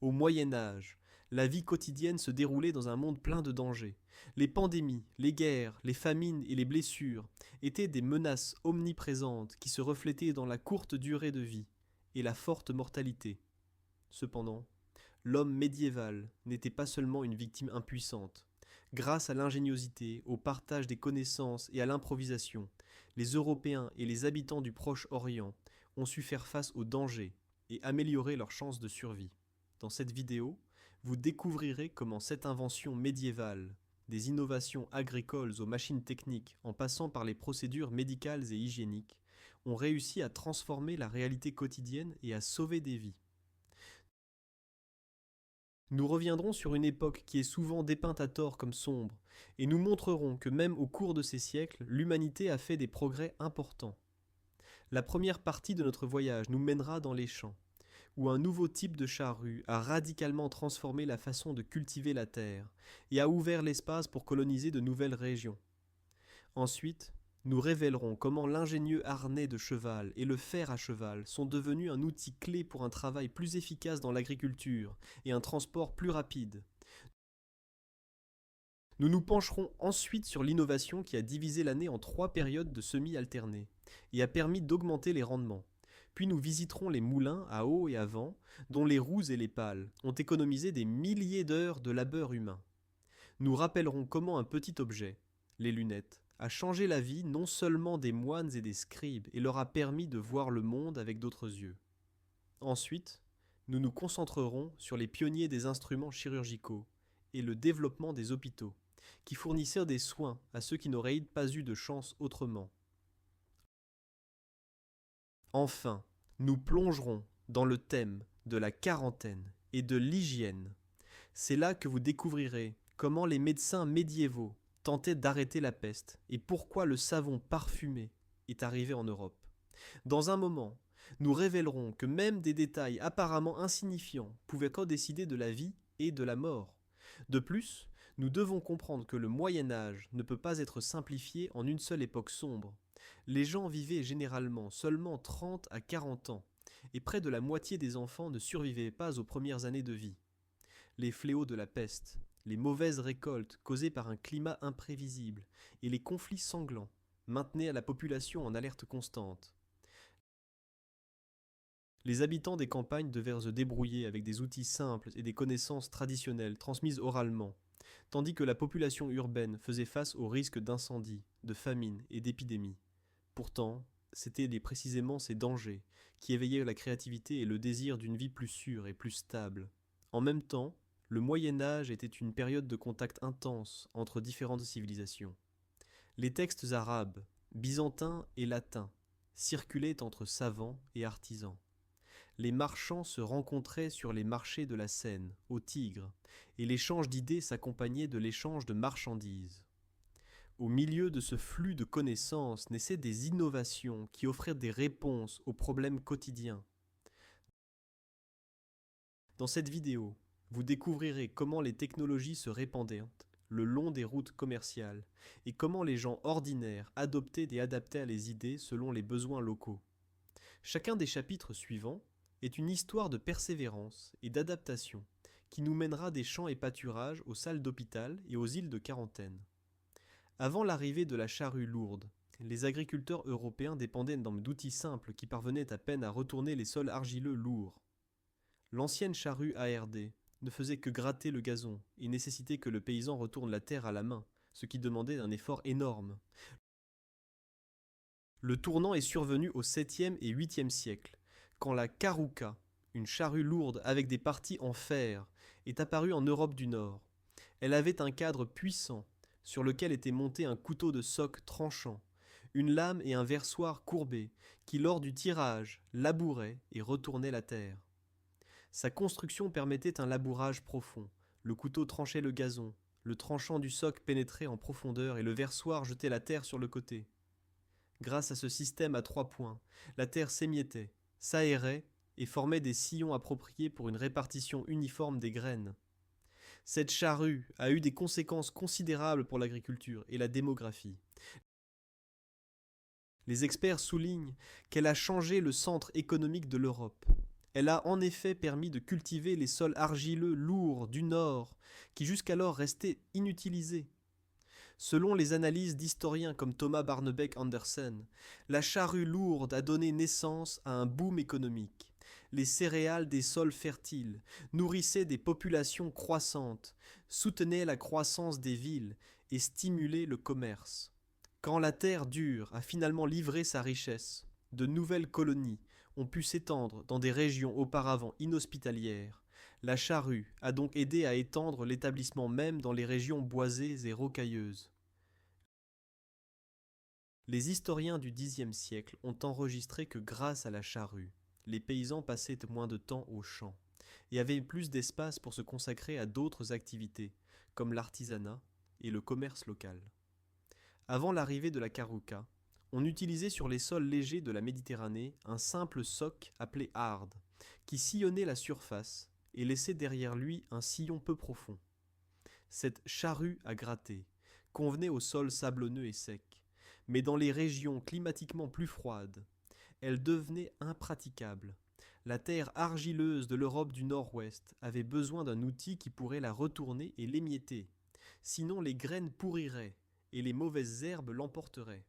Au Moyen Âge, la vie quotidienne se déroulait dans un monde plein de dangers. Les pandémies, les guerres, les famines et les blessures étaient des menaces omniprésentes qui se reflétaient dans la courte durée de vie et la forte mortalité. Cependant, l'homme médiéval n'était pas seulement une victime impuissante. Grâce à l'ingéniosité, au partage des connaissances et à l'improvisation, les Européens et les habitants du Proche-Orient ont su faire face aux dangers et améliorer leurs chances de survie. Dans cette vidéo, vous découvrirez comment cette invention médiévale, des innovations agricoles aux machines techniques en passant par les procédures médicales et hygiéniques, ont réussi à transformer la réalité quotidienne et à sauver des vies. Nous reviendrons sur une époque qui est souvent dépeinte à tort comme sombre, et nous montrerons que même au cours de ces siècles, l'humanité a fait des progrès importants. La première partie de notre voyage nous mènera dans les champs, où un nouveau type de charrue a radicalement transformé la façon de cultiver la terre et a ouvert l'espace pour coloniser de nouvelles régions. Ensuite, nous révélerons comment l'ingénieux harnais de cheval et le fer à cheval sont devenus un outil clé pour un travail plus efficace dans l'agriculture et un transport plus rapide. Nous nous pencherons ensuite sur l'innovation qui a divisé l'année en 3 périodes de semis alternés et a permis d'augmenter les rendements. Puis nous visiterons les moulins à eau et à vent, dont les roues et les pales ont économisé des milliers d'heures de labeur humain. Nous rappellerons comment un petit objet, les lunettes, a changé la vie non seulement des moines et des scribes et leur a permis de voir le monde avec d'autres yeux. Ensuite, nous nous concentrerons sur les pionniers des instruments chirurgicaux et le développement des hôpitaux, qui fournissèrent des soins à ceux qui n'auraient pas eu de chance autrement. Enfin, nous plongerons dans le thème de la quarantaine et de l'hygiène. C'est là que vous découvrirez comment les médecins médiévaux tentaient d'arrêter la peste et pourquoi le savon parfumé est arrivé en Europe. Dans un moment, nous révélerons que même des détails apparemment insignifiants pouvaient décider de la vie et de la mort. De plus, nous devons comprendre que le Moyen Âge ne peut pas être simplifié en une seule époque sombre. Les gens vivaient généralement seulement 30 à 40 ans, et près de la moitié des enfants ne survivaient pas aux premières années de vie. Les fléaux de la peste, les mauvaises récoltes causées par un climat imprévisible et les conflits sanglants maintenaient la population en alerte constante. Les habitants des campagnes devaient se débrouiller avec des outils simples et des connaissances traditionnelles transmises oralement, tandis que la population urbaine faisait face aux risques d'incendie, de famine et d'épidémie. Pourtant, c'était précisément ces dangers qui éveillaient la créativité et le désir d'une vie plus sûre et plus stable. En même temps, le Moyen Âge était une période de contact intense entre différentes civilisations. Les textes arabes, byzantins et latins circulaient entre savants et artisans. Les marchands se rencontraient sur les marchés de la Seine, au Tigre, et l'échange d'idées s'accompagnait de l'échange de marchandises. Au milieu de ce flux de connaissances naissaient des innovations qui offraient des réponses aux problèmes quotidiens. Dans cette vidéo, vous découvrirez comment les technologies se répandaient le long des routes commerciales et comment les gens ordinaires adoptaient et adaptaient les idées selon les besoins locaux. Chacun des chapitres suivants est une histoire de persévérance et d'adaptation qui nous mènera des champs et pâturages aux salles d'hôpital et aux îles de quarantaine. Avant l'arrivée de la charrue lourde, les agriculteurs européens dépendaient d'outils simples qui parvenaient à peine à retourner les sols argileux lourds. L'ancienne charrue ARD ne faisait que gratter le gazon et nécessitait que le paysan retourne la terre à la main, ce qui demandait un effort énorme. Le tournant est survenu au 7e et 8e siècle, quand la karouka, une charrue lourde avec des parties en fer, est apparue en Europe du Nord. Elle avait un cadre puissant, sur lequel était monté un couteau de soc tranchant, une lame et un versoir courbés, qui lors du tirage labouraient et retournaient la terre. Sa construction permettait un labourage profond. Le couteau tranchait le gazon, le tranchant du soc pénétrait en profondeur et le versoir jetait la terre sur le côté. Grâce à ce système à 3 points, la terre s'émiettait, s'aérait et formait des sillons appropriés pour une répartition uniforme des graines. Cette charrue a eu des conséquences considérables pour l'agriculture et la démographie. Les experts soulignent qu'elle a changé le centre économique de l'Europe. Elle a en effet permis de cultiver les sols argileux lourds du nord, qui jusqu'alors restaient inutilisés. Selon les analyses d'historiens comme Thomas Barnebeck Andersen, la charrue lourde a donné naissance à un boom économique. Les céréales des sols fertiles nourrissaient des populations croissantes, soutenaient la croissance des villes et stimulaient le commerce. Quand la terre dure a finalement livré sa richesse, de nouvelles colonies ont pu s'étendre dans des régions auparavant inhospitalières. La charrue a donc aidé à étendre l'établissement même dans les régions boisées et rocailleuses. Les historiens du Xe siècle ont enregistré que grâce à la charrue, les paysans passaient moins de temps aux champs et avaient plus d'espace pour se consacrer à d'autres activités, comme l'artisanat et le commerce local. Avant l'arrivée de la caruca, on utilisait sur les sols légers de la Méditerranée un simple soc appelé harde, qui sillonnait la surface et laissait derrière lui un sillon peu profond. Cette charrue à gratter convenait aux sols sablonneux et secs, mais dans les régions climatiquement plus froides, elle devenait impraticable. La terre argileuse de l'Europe du Nord-Ouest avait besoin d'un outil qui pourrait la retourner et l'émietter, sinon les graines pourriraient et les mauvaises herbes l'emporteraient.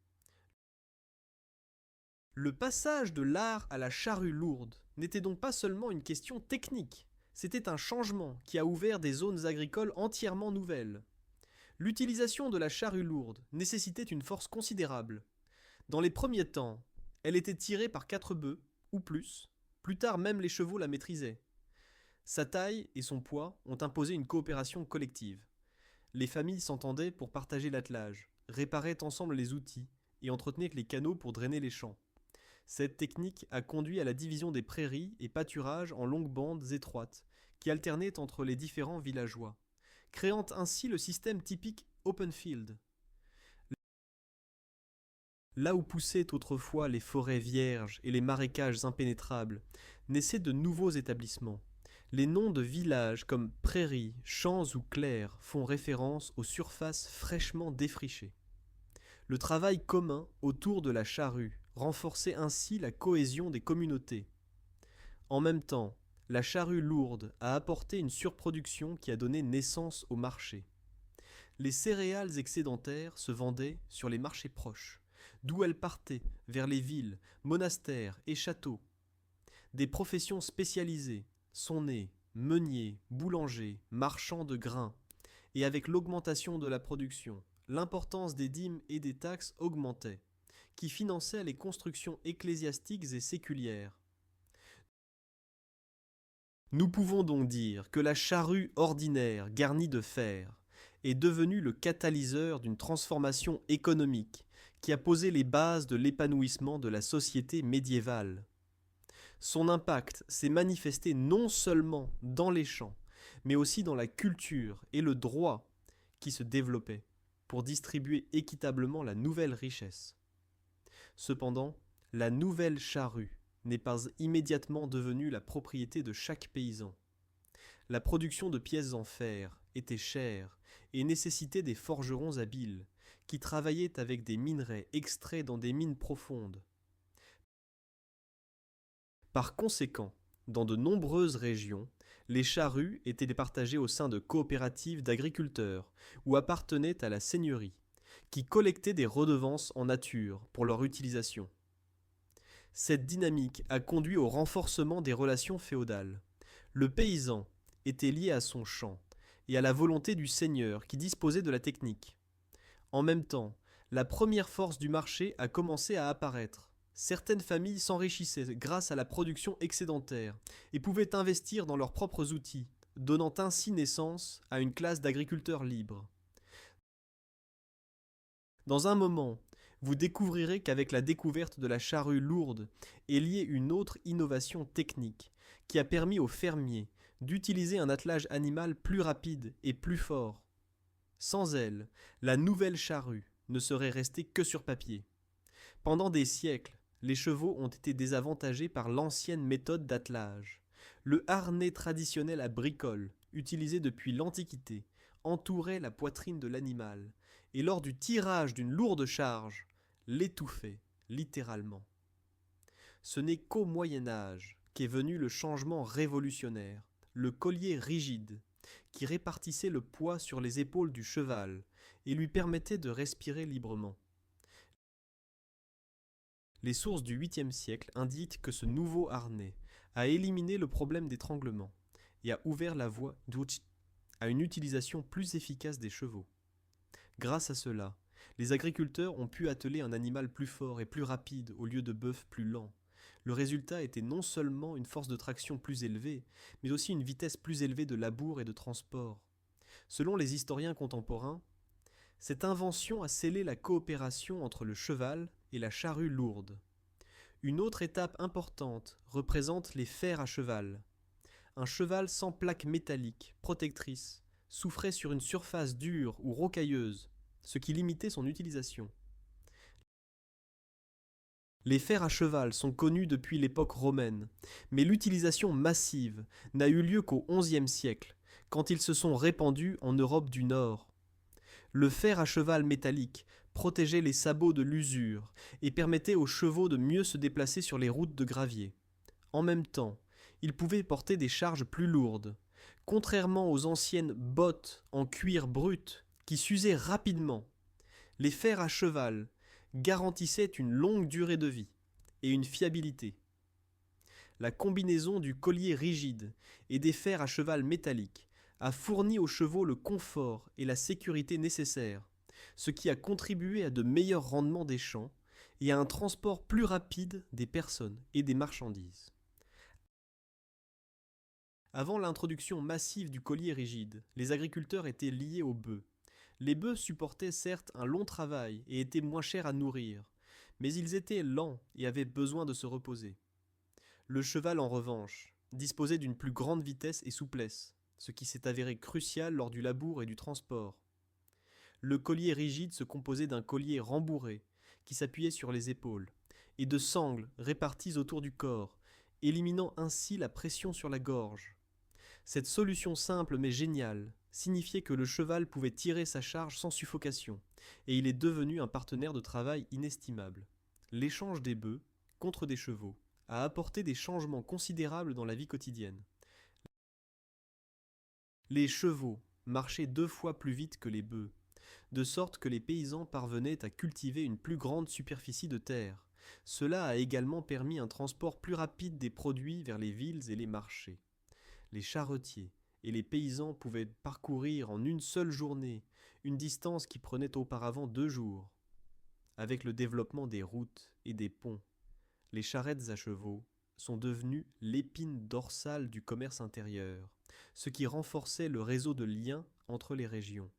Le passage de l'art à la charrue lourde n'était donc pas seulement une question technique, c'était un changement qui a ouvert des zones agricoles entièrement nouvelles. L'utilisation de la charrue lourde nécessitait une force considérable. Dans les premiers temps, elle était tirée par 4 bœufs, ou plus tard même les chevaux la maîtrisaient. Sa taille et son poids ont imposé une coopération collective. Les familles s'entendaient pour partager l'attelage, réparaient ensemble les outils et entretenaient les canaux pour drainer les champs. Cette technique a conduit à la division des prairies et pâturages en longues bandes étroites, qui alternaient entre les différents villageois, créant ainsi le système typique open field. Là où poussaient autrefois les forêts vierges et les marécages impénétrables, naissaient de nouveaux établissements. Les noms de villages comme prairies, champs ou clairs font référence aux surfaces fraîchement défrichées. Le travail commun autour de la charrue renforçait ainsi la cohésion des communautés. En même temps, la charrue lourde a apporté une surproduction qui a donné naissance au marché. Les céréales excédentaires se vendaient sur les marchés proches, d'où elles partaient vers les villes, monastères et châteaux. Des professions spécialisées sont nées, meuniers, boulangers, marchands de grains, et avec l'augmentation de la production, l'importance des dîmes et des taxes augmentait, qui finançaient les constructions ecclésiastiques et séculières. Nous pouvons donc dire que la charrue ordinaire garnie de fer est devenue le catalyseur d'une transformation économique qui a posé les bases de l'épanouissement de la société médiévale. Son impact s'est manifesté non seulement dans les champs, mais aussi dans la culture et le droit qui se développaient pour distribuer équitablement la nouvelle richesse. Cependant, la nouvelle charrue n'est pas immédiatement devenue la propriété de chaque paysan. La production de pièces en fer était chère et nécessitait des forgerons habiles, qui travaillaient avec des minerais extraits dans des mines profondes. Par conséquent, dans de nombreuses régions, les charrues étaient partagées au sein de coopératives d'agriculteurs ou appartenaient à la seigneurie, qui collectaient des redevances en nature pour leur utilisation. Cette dynamique a conduit au renforcement des relations féodales. Le paysan était lié à son champ et à la volonté du seigneur qui disposait de la technique. En même temps, la première force du marché a commencé à apparaître. Certaines familles s'enrichissaient grâce à la production excédentaire et pouvaient investir dans leurs propres outils, donnant ainsi naissance à une classe d'agriculteurs libres. Dans un moment, vous découvrirez qu'avec la découverte de la charrue lourde est liée une autre innovation technique qui a permis aux fermiers d'utiliser un attelage animal plus rapide et plus fort. Sans elle, la nouvelle charrue ne serait restée que sur papier. Pendant des siècles, les chevaux ont été désavantagés par l'ancienne méthode d'attelage. Le harnais traditionnel à bricole, utilisé depuis l'Antiquité, entourait la poitrine de l'animal, et lors du tirage d'une lourde charge, l'étouffait littéralement. Ce n'est qu'au Moyen Âge qu'est venu le changement révolutionnaire, le collier rigide, qui répartissait le poids sur les épaules du cheval et lui permettait de respirer librement. Les sources du 8e siècle indiquent que ce nouveau harnais a éliminé le problème d'étranglement et a ouvert la voie à une utilisation plus efficace des chevaux. Grâce à cela, les agriculteurs ont pu atteler un animal plus fort et plus rapide au lieu de bœufs plus lents. Le résultat était non seulement une force de traction plus élevée, mais aussi une vitesse plus élevée de labour et de transport. Selon les historiens contemporains, cette invention a scellé la coopération entre le cheval et la charrue lourde. Une autre étape importante représente les fers à cheval. Un cheval sans plaque métallique, protectrice, souffrait sur une surface dure ou rocailleuse, ce qui limitait son utilisation. Les fers à cheval sont connus depuis l'époque romaine, mais l'utilisation massive n'a eu lieu qu'au XIe siècle, quand ils se sont répandus en Europe du Nord. Le fer à cheval métallique protégeait les sabots de l'usure et permettait aux chevaux de mieux se déplacer sur les routes de gravier. En même temps, il pouvait porter des charges plus lourdes. Contrairement aux anciennes bottes en cuir brut qui s'usaient rapidement, les fers à cheval garantissaient une longue durée de vie et une fiabilité. La combinaison du collier rigide et des fers à cheval métalliques a fourni aux chevaux le confort et la sécurité nécessaires, ce qui a contribué à de meilleurs rendements des champs et à un transport plus rapide des personnes et des marchandises. Avant l'introduction massive du collier rigide, les agriculteurs étaient liés aux bœufs. Les bœufs supportaient certes un long travail et étaient moins chers à nourrir, mais ils étaient lents et avaient besoin de se reposer. Le cheval, en revanche, disposait d'une plus grande vitesse et souplesse, ce qui s'est avéré crucial lors du labour et du transport. Le collier rigide se composait d'un collier rembourré, qui s'appuyait sur les épaules, et de sangles réparties autour du corps, éliminant ainsi la pression sur la gorge. Cette solution simple mais géniale signifiait que le cheval pouvait tirer sa charge sans suffocation, et il est devenu un partenaire de travail inestimable. L'échange des bœufs contre des chevaux a apporté des changements considérables dans la vie quotidienne. Les chevaux marchaient 2 fois plus vite que les bœufs, de sorte que les paysans parvenaient à cultiver une plus grande superficie de terre. Cela a également permis un transport plus rapide des produits vers les villes et les marchés. Les charretiers et les paysans pouvaient parcourir en une seule journée une distance qui prenait auparavant 2 jours. Avec le développement des routes et des ponts, les charrettes à chevaux sont devenues l'épine dorsale du commerce intérieur, ce qui renforçait le réseau de liens entre les régions.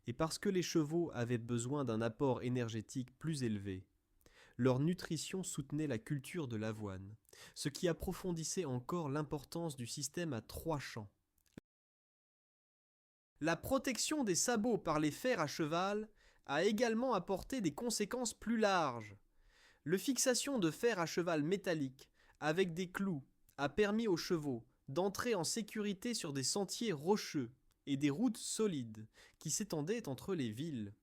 Et parce que les chevaux avaient besoin d'un apport énergétique plus élevé, leur nutrition soutenait la culture de l'avoine, ce qui approfondissait encore l'importance du système à 3 champs. La protection des sabots par les fers à cheval a également apporté des conséquences plus larges. Le fixation de fers à cheval métalliques avec des clous a permis aux chevaux d'entrer en sécurité sur des sentiers rocheux et des routes solides qui s'étendaient entre les villes.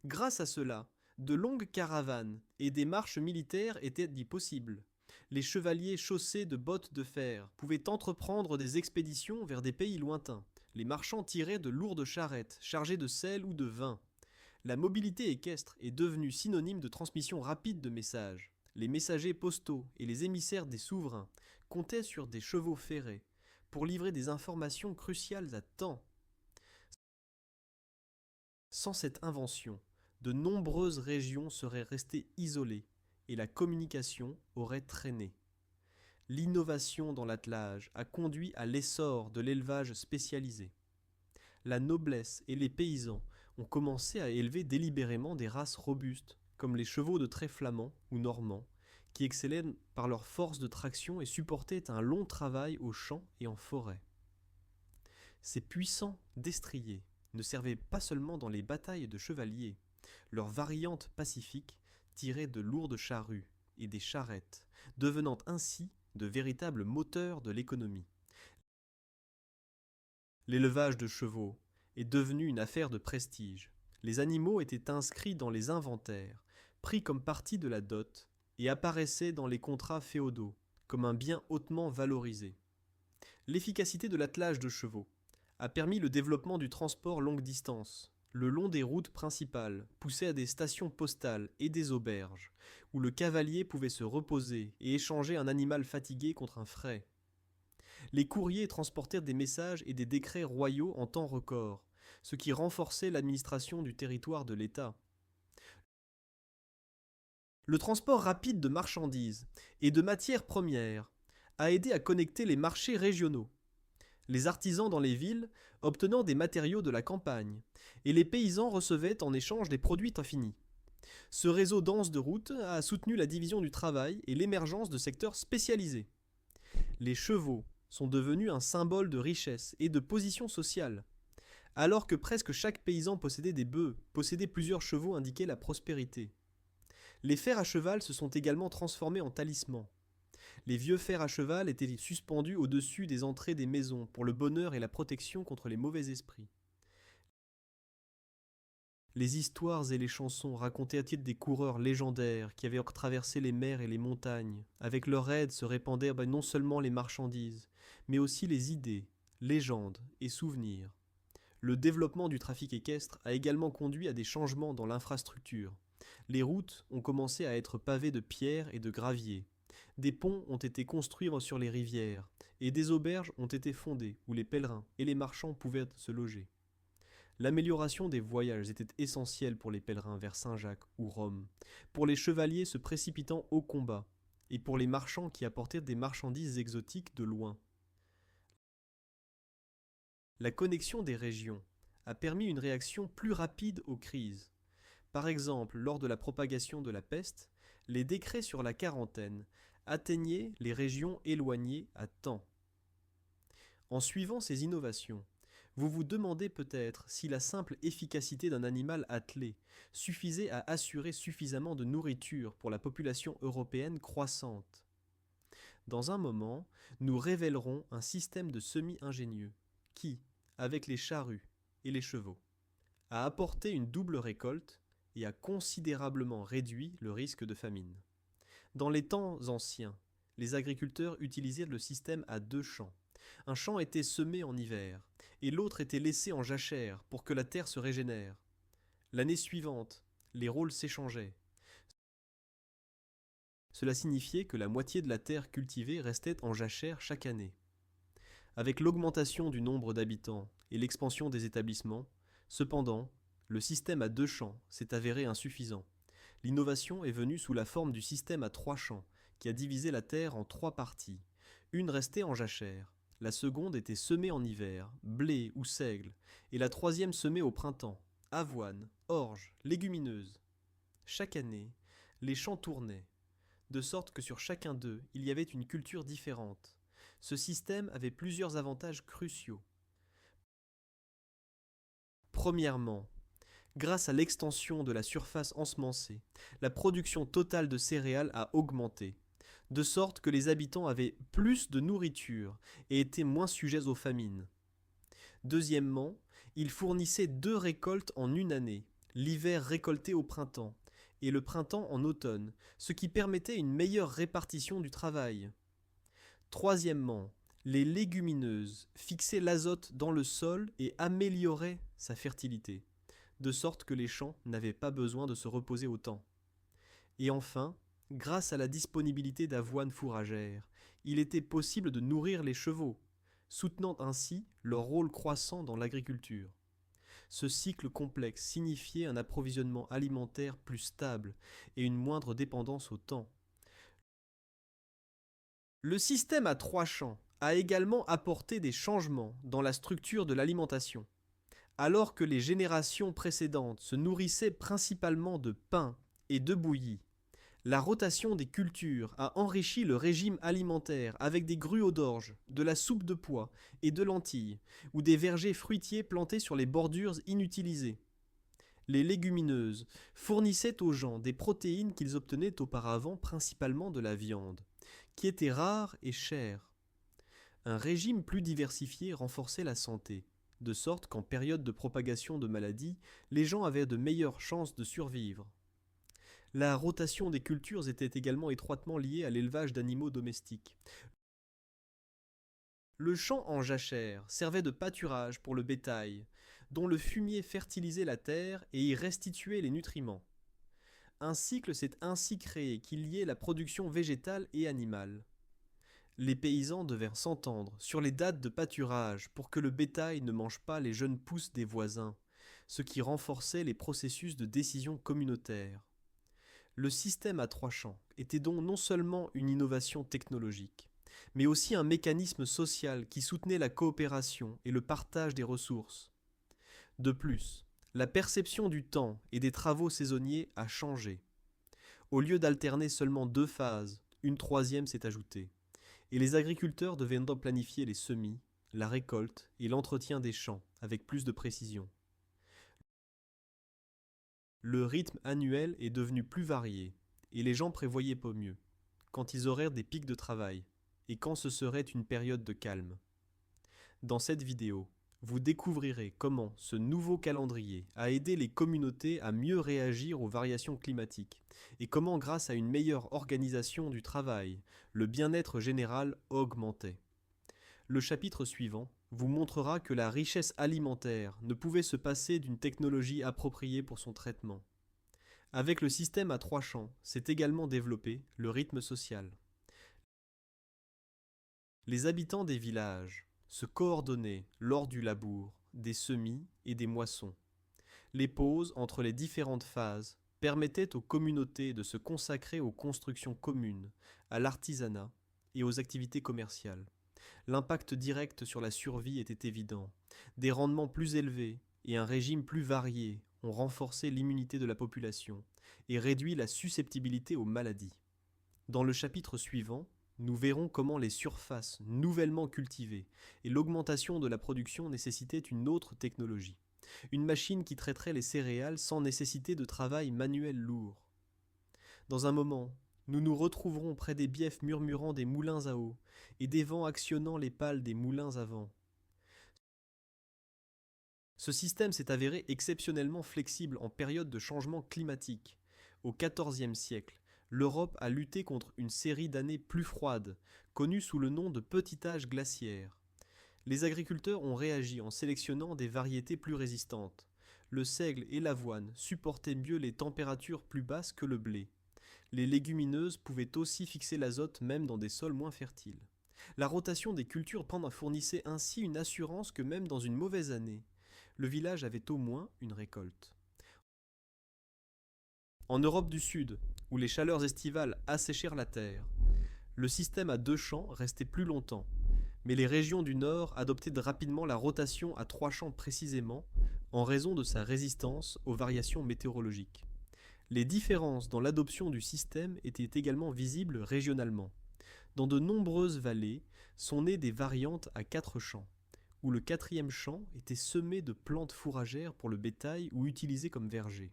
Grâce à cela, de longues caravanes et des marches militaires étaient dits possibles. Les chevaliers chaussés de bottes de fer pouvaient entreprendre des expéditions vers des pays lointains. Les marchands tiraient de lourdes charrettes chargées de sel ou de vin. La mobilité équestre est devenue synonyme de transmission rapide de messages. Les messagers postaux et les émissaires des souverains comptaient sur des chevaux ferrés pour livrer des informations cruciales à temps. Sans cette invention, de nombreuses régions seraient restées isolées et la communication aurait traîné. L'innovation dans l'attelage a conduit à l'essor de l'élevage spécialisé. La noblesse et les paysans ont commencé à élever délibérément des races robustes, comme les chevaux de trait flamand ou normand, qui excellaient par leur force de traction et supportaient un long travail aux champs et en forêt. Ces puissants destriers ne servaient pas seulement dans les batailles de chevaliers. Leurs variantes pacifiques tiraient de lourdes charrues et des charrettes, devenant ainsi de véritables moteurs de l'économie. L'élevage de chevaux est devenu une affaire de prestige. Les animaux étaient inscrits dans les inventaires, pris comme partie de la dot, et apparaissaient dans les contrats féodaux, comme un bien hautement valorisé. L'efficacité de l'attelage de chevaux a permis le développement du transport longue distance, le long des routes principales, poussé à des stations postales et des auberges, où le cavalier pouvait se reposer et échanger un animal fatigué contre un frais. Les courriers transportèrent des messages et des décrets royaux en temps record, ce qui renforçait l'administration du territoire de l'État. Le transport rapide de marchandises et de matières premières a aidé à connecter les marchés régionaux, les artisans dans les villes obtenant des matériaux de la campagne, et les paysans recevaient en échange des produits finis. Ce réseau dense de routes a soutenu la division du travail et l'émergence de secteurs spécialisés. Les chevaux sont devenus un symbole de richesse et de position sociale. Alors que presque chaque paysan possédait des bœufs, posséder plusieurs chevaux indiquait la prospérité. Les fers à cheval se sont également transformés en talismans. Les vieux fers à cheval étaient suspendus au-dessus des entrées des maisons pour le bonheur et la protection contre les mauvais esprits. Les histoires et les chansons racontaient des coureurs légendaires qui avaient traversé les mers et les montagnes. Avec leur aide se répandaient non seulement les marchandises, mais aussi les idées, légendes et souvenirs. Le développement du trafic équestre a également conduit à des changements dans l'infrastructure. Les routes ont commencé à être pavées de pierres et de gravier. Des ponts ont été construits sur les rivières, et des auberges ont été fondées où les pèlerins et les marchands pouvaient se loger. L'amélioration des voyages était essentielle pour les pèlerins vers Saint-Jacques ou Rome, pour les chevaliers se précipitant au combat, et pour les marchands qui apportaient des marchandises exotiques de loin. La connexion des régions a permis une réaction plus rapide aux crises. Par exemple, lors de la propagation de la peste, les décrets sur la quarantaine atteignaient les régions éloignées à temps. En suivant ces innovations, vous vous demandez peut-être si la simple efficacité d'un animal attelé suffisait à assurer suffisamment de nourriture pour la population européenne croissante. Dans un moment, nous révélerons un système de semi-ingénieux qui, avec les charrues et les chevaux, a apporté une double récolte et a considérablement réduit le risque de famine. Dans les temps anciens, les agriculteurs utilisaient le système à 2 champs. Un champ était semé en hiver, et l'autre était laissé en jachère pour que la terre se régénère. L'année suivante, les rôles s'échangeaient. Cela signifiait que la moitié de la terre cultivée restait en jachère chaque année. Avec l'augmentation du nombre d'habitants et l'expansion des établissements, cependant, le système à 2 champs s'est avéré insuffisant. L'innovation est venue sous la forme du système à 3 champs, qui a divisé la terre en 3 parties. Une restait en jachère, la seconde était semée en hiver, blé ou seigle, et la troisième semée au printemps, avoine, orge, légumineuses. Chaque année, les champs tournaient, de sorte que sur chacun d'eux, il y avait une culture différente. Ce système avait plusieurs avantages cruciaux. Premièrement, grâce à l'extension de la surface ensemencée, la production totale de céréales a augmenté, de sorte que les habitants avaient plus de nourriture et étaient moins sujets aux famines. Deuxièmement, ils fournissaient 2 récoltes en une année, l'hiver récolté au printemps et le printemps en automne, ce qui permettait une meilleure répartition du travail. Troisièmement, les légumineuses fixaient l'azote dans le sol et amélioraient sa fertilité, de sorte que les champs n'avaient pas besoin de se reposer autant. Et enfin, grâce à la disponibilité d'avoine fourragère, il était possible de nourrir les chevaux, soutenant ainsi leur rôle croissant dans l'agriculture. Ce cycle complexe signifiait un approvisionnement alimentaire plus stable et une moindre dépendance au temps. Le système à 3 champs a également apporté des changements dans la structure de l'alimentation. Alors que les générations précédentes se nourrissaient principalement de pain et de bouillie, la rotation des cultures a enrichi le régime alimentaire avec des gruaux d'orge, de la soupe de pois et de lentilles, ou des vergers fruitiers plantés sur les bordures inutilisées. Les légumineuses fournissaient aux gens des protéines qu'ils obtenaient auparavant principalement de la viande, qui était rare et chère. Un régime plus diversifié renforçait la santé, de sorte qu'en période de propagation de maladies, les gens avaient de meilleures chances de survivre. La rotation des cultures était également étroitement liée à l'élevage d'animaux domestiques. Le champ en jachère servait de pâturage pour le bétail, dont le fumier fertilisait la terre et y restituait les nutriments. Un cycle s'est ainsi créé qui liait la production végétale et animale. Les paysans devinrent s'entendre sur les dates de pâturage pour que le bétail ne mange pas les jeunes pousses des voisins, ce qui renforçait les processus de décision communautaire. Le système à 3 champs était donc non seulement une innovation technologique, mais aussi un mécanisme social qui soutenait la coopération et le partage des ressources. De plus, la perception du temps et des travaux saisonniers a changé. Au lieu d'alterner seulement 2 phases, une troisième s'est ajoutée, et les agriculteurs devaient donc planifier les semis, la récolte et l'entretien des champs avec plus de précision. Le rythme annuel est devenu plus varié, et les gens prévoyaient pas mieux, quand ils auraient des pics de travail, et quand ce serait une période de calme. Dans cette vidéo, vous découvrirez comment ce nouveau calendrier a aidé les communautés à mieux réagir aux variations climatiques, et comment grâce à une meilleure organisation du travail, le bien-être général augmentait. Le chapitre suivant vous montrera que la richesse alimentaire ne pouvait se passer d'une technologie appropriée pour son traitement. Avec le système à 3 champs, s'est également développé le rythme social. Les habitants des villages se coordonnaient lors du labour, des semis et des moissons. Les pauses entre les différentes phases permettaient aux communautés de se consacrer aux constructions communes, à l'artisanat et aux activités commerciales. L'impact direct sur la survie était évident. Des rendements plus élevés et un régime plus varié ont renforcé l'immunité de la population et réduit la susceptibilité aux maladies. Dans le chapitre suivant, nous verrons comment les surfaces nouvellement cultivées et l'augmentation de la production nécessitaient une autre technologie. Une machine qui traiterait les céréales sans nécessiter de travail manuel lourd. Dans un moment, nous nous retrouverons près des biefs murmurant des moulins à eau et des vents actionnant les pales des moulins à vent. Ce système s'est avéré exceptionnellement flexible en période de changement climatique. Au XIVe siècle, l'Europe a lutté contre une série d'années plus froides, connues sous le nom de petit âge glaciaire. Les agriculteurs ont réagi en sélectionnant des variétés plus résistantes. Le seigle et l'avoine supportaient mieux les températures plus basses que le blé. Les légumineuses pouvaient aussi fixer l'azote même dans des sols moins fertiles. La rotation des cultures fournissait ainsi une assurance que même dans une mauvaise année, le village avait au moins une récolte. En Europe du Sud, où les chaleurs estivales asséchèrent la terre, le système à 2 champs restait plus longtemps, mais les régions du Nord adoptaient rapidement la rotation à 3 champs précisément, en raison de sa résistance aux variations météorologiques. Les différences dans l'adoption du système étaient également visibles régionalement. Dans de nombreuses vallées sont nées des variantes à 4 champs, où le 4e champ était semé de plantes fourragères pour le bétail ou utilisé comme verger.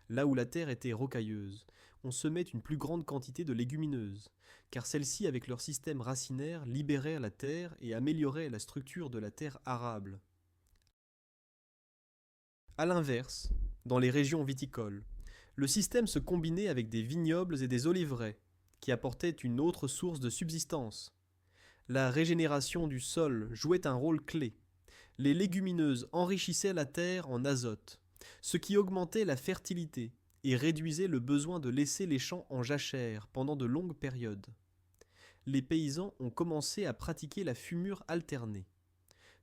Là où la terre était rocailleuse, on semait une plus grande quantité de légumineuses, car celles-ci, avec leur système racinaire, libéraient la terre et amélioraient la structure de la terre arable. A l'inverse, dans les régions viticoles, le système se combinait avec des vignobles et des oliveraies, qui apportaient une autre source de subsistance. La régénération du sol jouait un rôle clé. Les légumineuses enrichissaient la terre en azote, ce qui augmentait la fertilité et réduisait le besoin de laisser les champs en jachère pendant de longues périodes. Les paysans ont commencé à pratiquer la fumure alternée.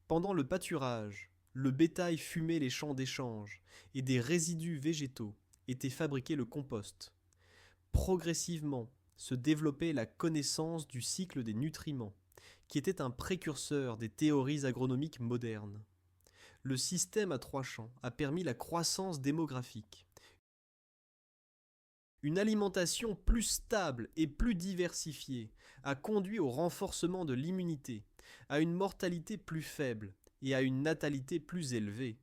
Pendant le pâturage, le bétail fumait les champs d'échange et des résidus végétaux étaient fabriqués le compost. Progressivement se développait la connaissance du cycle des nutriments, qui était un précurseur des théories agronomiques modernes. Le système à 3 champs a permis la croissance démographique. Une alimentation plus stable et plus diversifiée a conduit au renforcement de l'immunité, à une mortalité plus faible et à une natalité plus élevée.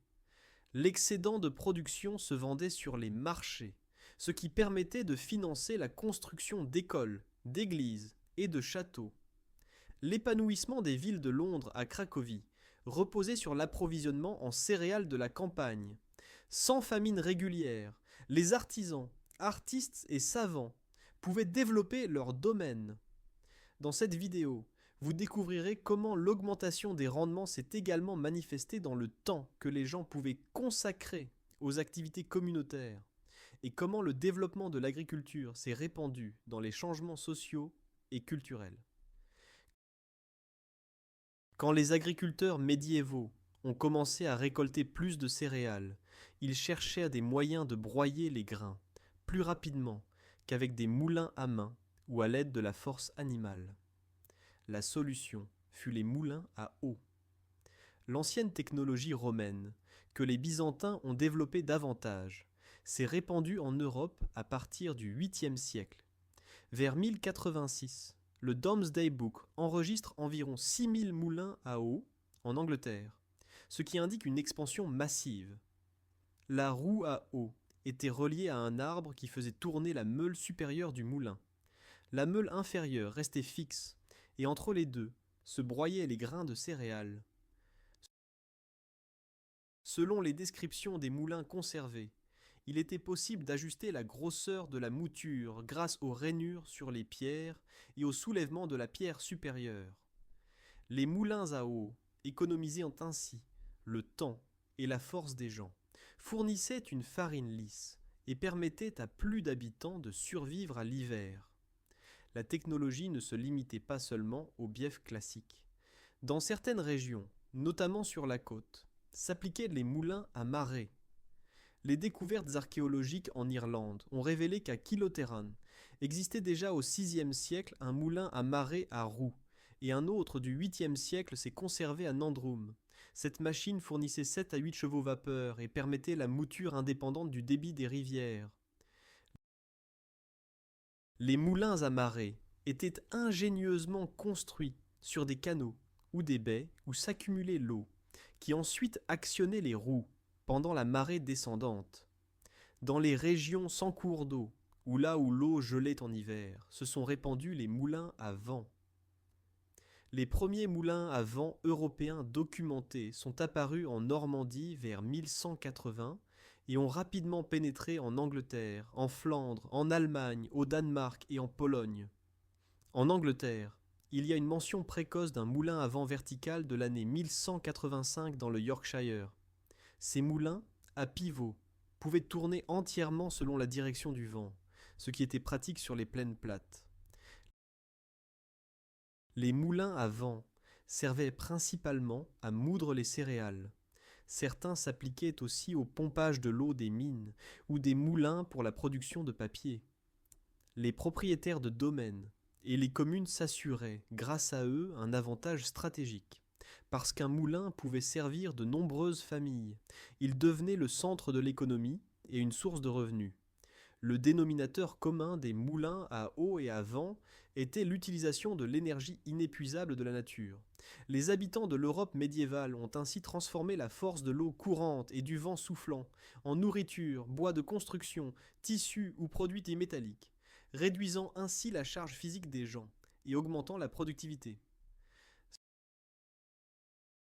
L'excédent de production se vendait sur les marchés, ce qui permettait de financer la construction d'écoles, d'églises et de châteaux. L'épanouissement des villes de Londres à Cracovie reposait sur l'approvisionnement en céréales de la campagne. Sans famine régulière, les artisans Artistes et savants pouvaient développer leur domaine. Dans cette vidéo, vous découvrirez comment l'augmentation des rendements s'est également manifestée dans le temps que les gens pouvaient consacrer aux activités communautaires et comment le développement de l'agriculture s'est répandu dans les changements sociaux et culturels. Quand les agriculteurs médiévaux ont commencé à récolter plus de céréales, ils cherchaient des moyens de broyer les grains plus rapidement qu'avec des moulins à main ou à l'aide de la force animale. La solution fut les moulins à eau. L'ancienne technologie romaine, que les Byzantins ont développée davantage, s'est répandue en Europe à partir du 8e siècle. Vers 1086, le Domesday Book enregistre environ 6000 moulins à eau en Angleterre, ce qui indique une expansion massive. La roue à eau était reliée à un arbre qui faisait tourner la meule supérieure du moulin. La meule inférieure restait fixe, et entre les deux se broyaient les grains de céréales. Selon les descriptions des moulins conservés, il était possible d'ajuster la grosseur de la mouture grâce aux rainures sur les pierres et au soulèvement de la pierre supérieure. Les moulins à eau économisaient ainsi le temps et la force des gens, fournissaient une farine lisse et permettaient à plus d'habitants de survivre à l'hiver. La technologie ne se limitait pas seulement au bief classique. Dans certaines régions, notamment sur la côte, s'appliquaient les moulins à marée. Les découvertes archéologiques en Irlande ont révélé qu'à Kiloterran existait déjà au VIe siècle un moulin à marée à roues, et un autre du 8e siècle s'est conservé à Nandrum. Cette machine fournissait 7 à 8 chevaux vapeur et permettait la mouture indépendante du débit des rivières. Les moulins à marée étaient ingénieusement construits sur des canaux ou des baies où s'accumulait l'eau, qui ensuite actionnait les roues pendant la marée descendante. Dans les régions sans cours d'eau, ou là où l'eau gelait en hiver, se sont répandus les moulins à vent. Les premiers moulins à vent européens documentés sont apparus en Normandie vers 1180 et ont rapidement pénétré en Angleterre, en Flandre, en Allemagne, au Danemark et en Pologne. En Angleterre, il y a une mention précoce d'un moulin à vent vertical de l'année 1185 dans le Yorkshire. Ces moulins, à pivot, pouvaient tourner entièrement selon la direction du vent, ce qui était pratique sur les plaines plates. Les moulins à vent servaient principalement à moudre les céréales. Certains s'appliquaient aussi au pompage de l'eau des mines ou des moulins pour la production de papier. Les propriétaires de domaines et les communes s'assuraient, grâce à eux, un avantage stratégique. Parce qu'un moulin pouvait servir de nombreuses familles, il devenait le centre de l'économie et une source de revenus. Le dénominateur commun des moulins à eau et à vent était l'utilisation de l'énergie inépuisable de la nature. Les habitants de l'Europe médiévale ont ainsi transformé la force de l'eau courante et du vent soufflant en nourriture, bois de construction, tissus ou produits métalliques, réduisant ainsi la charge physique des gens et augmentant la productivité.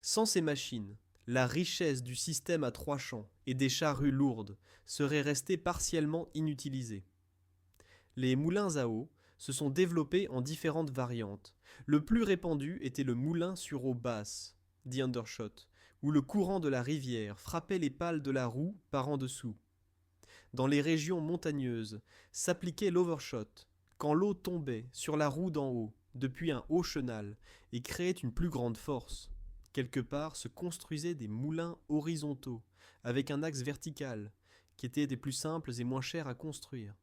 Sans ces machines, la richesse du système à 3 champs et des charrues lourdes serait restée partiellement inutilisée. Les moulins à eau se sont développés en différentes variantes. Le plus répandu était le moulin sur eau basse, dit undershot, où le courant de la rivière frappait les pales de la roue par en dessous. Dans les régions montagneuses, s'appliquait l'overshot, quand l'eau tombait sur la roue d'en haut, depuis un haut chenal, et créait une plus grande force. Quelque part se construisaient des moulins horizontaux, avec un axe vertical, qui étaient des plus simples et moins chers à construire.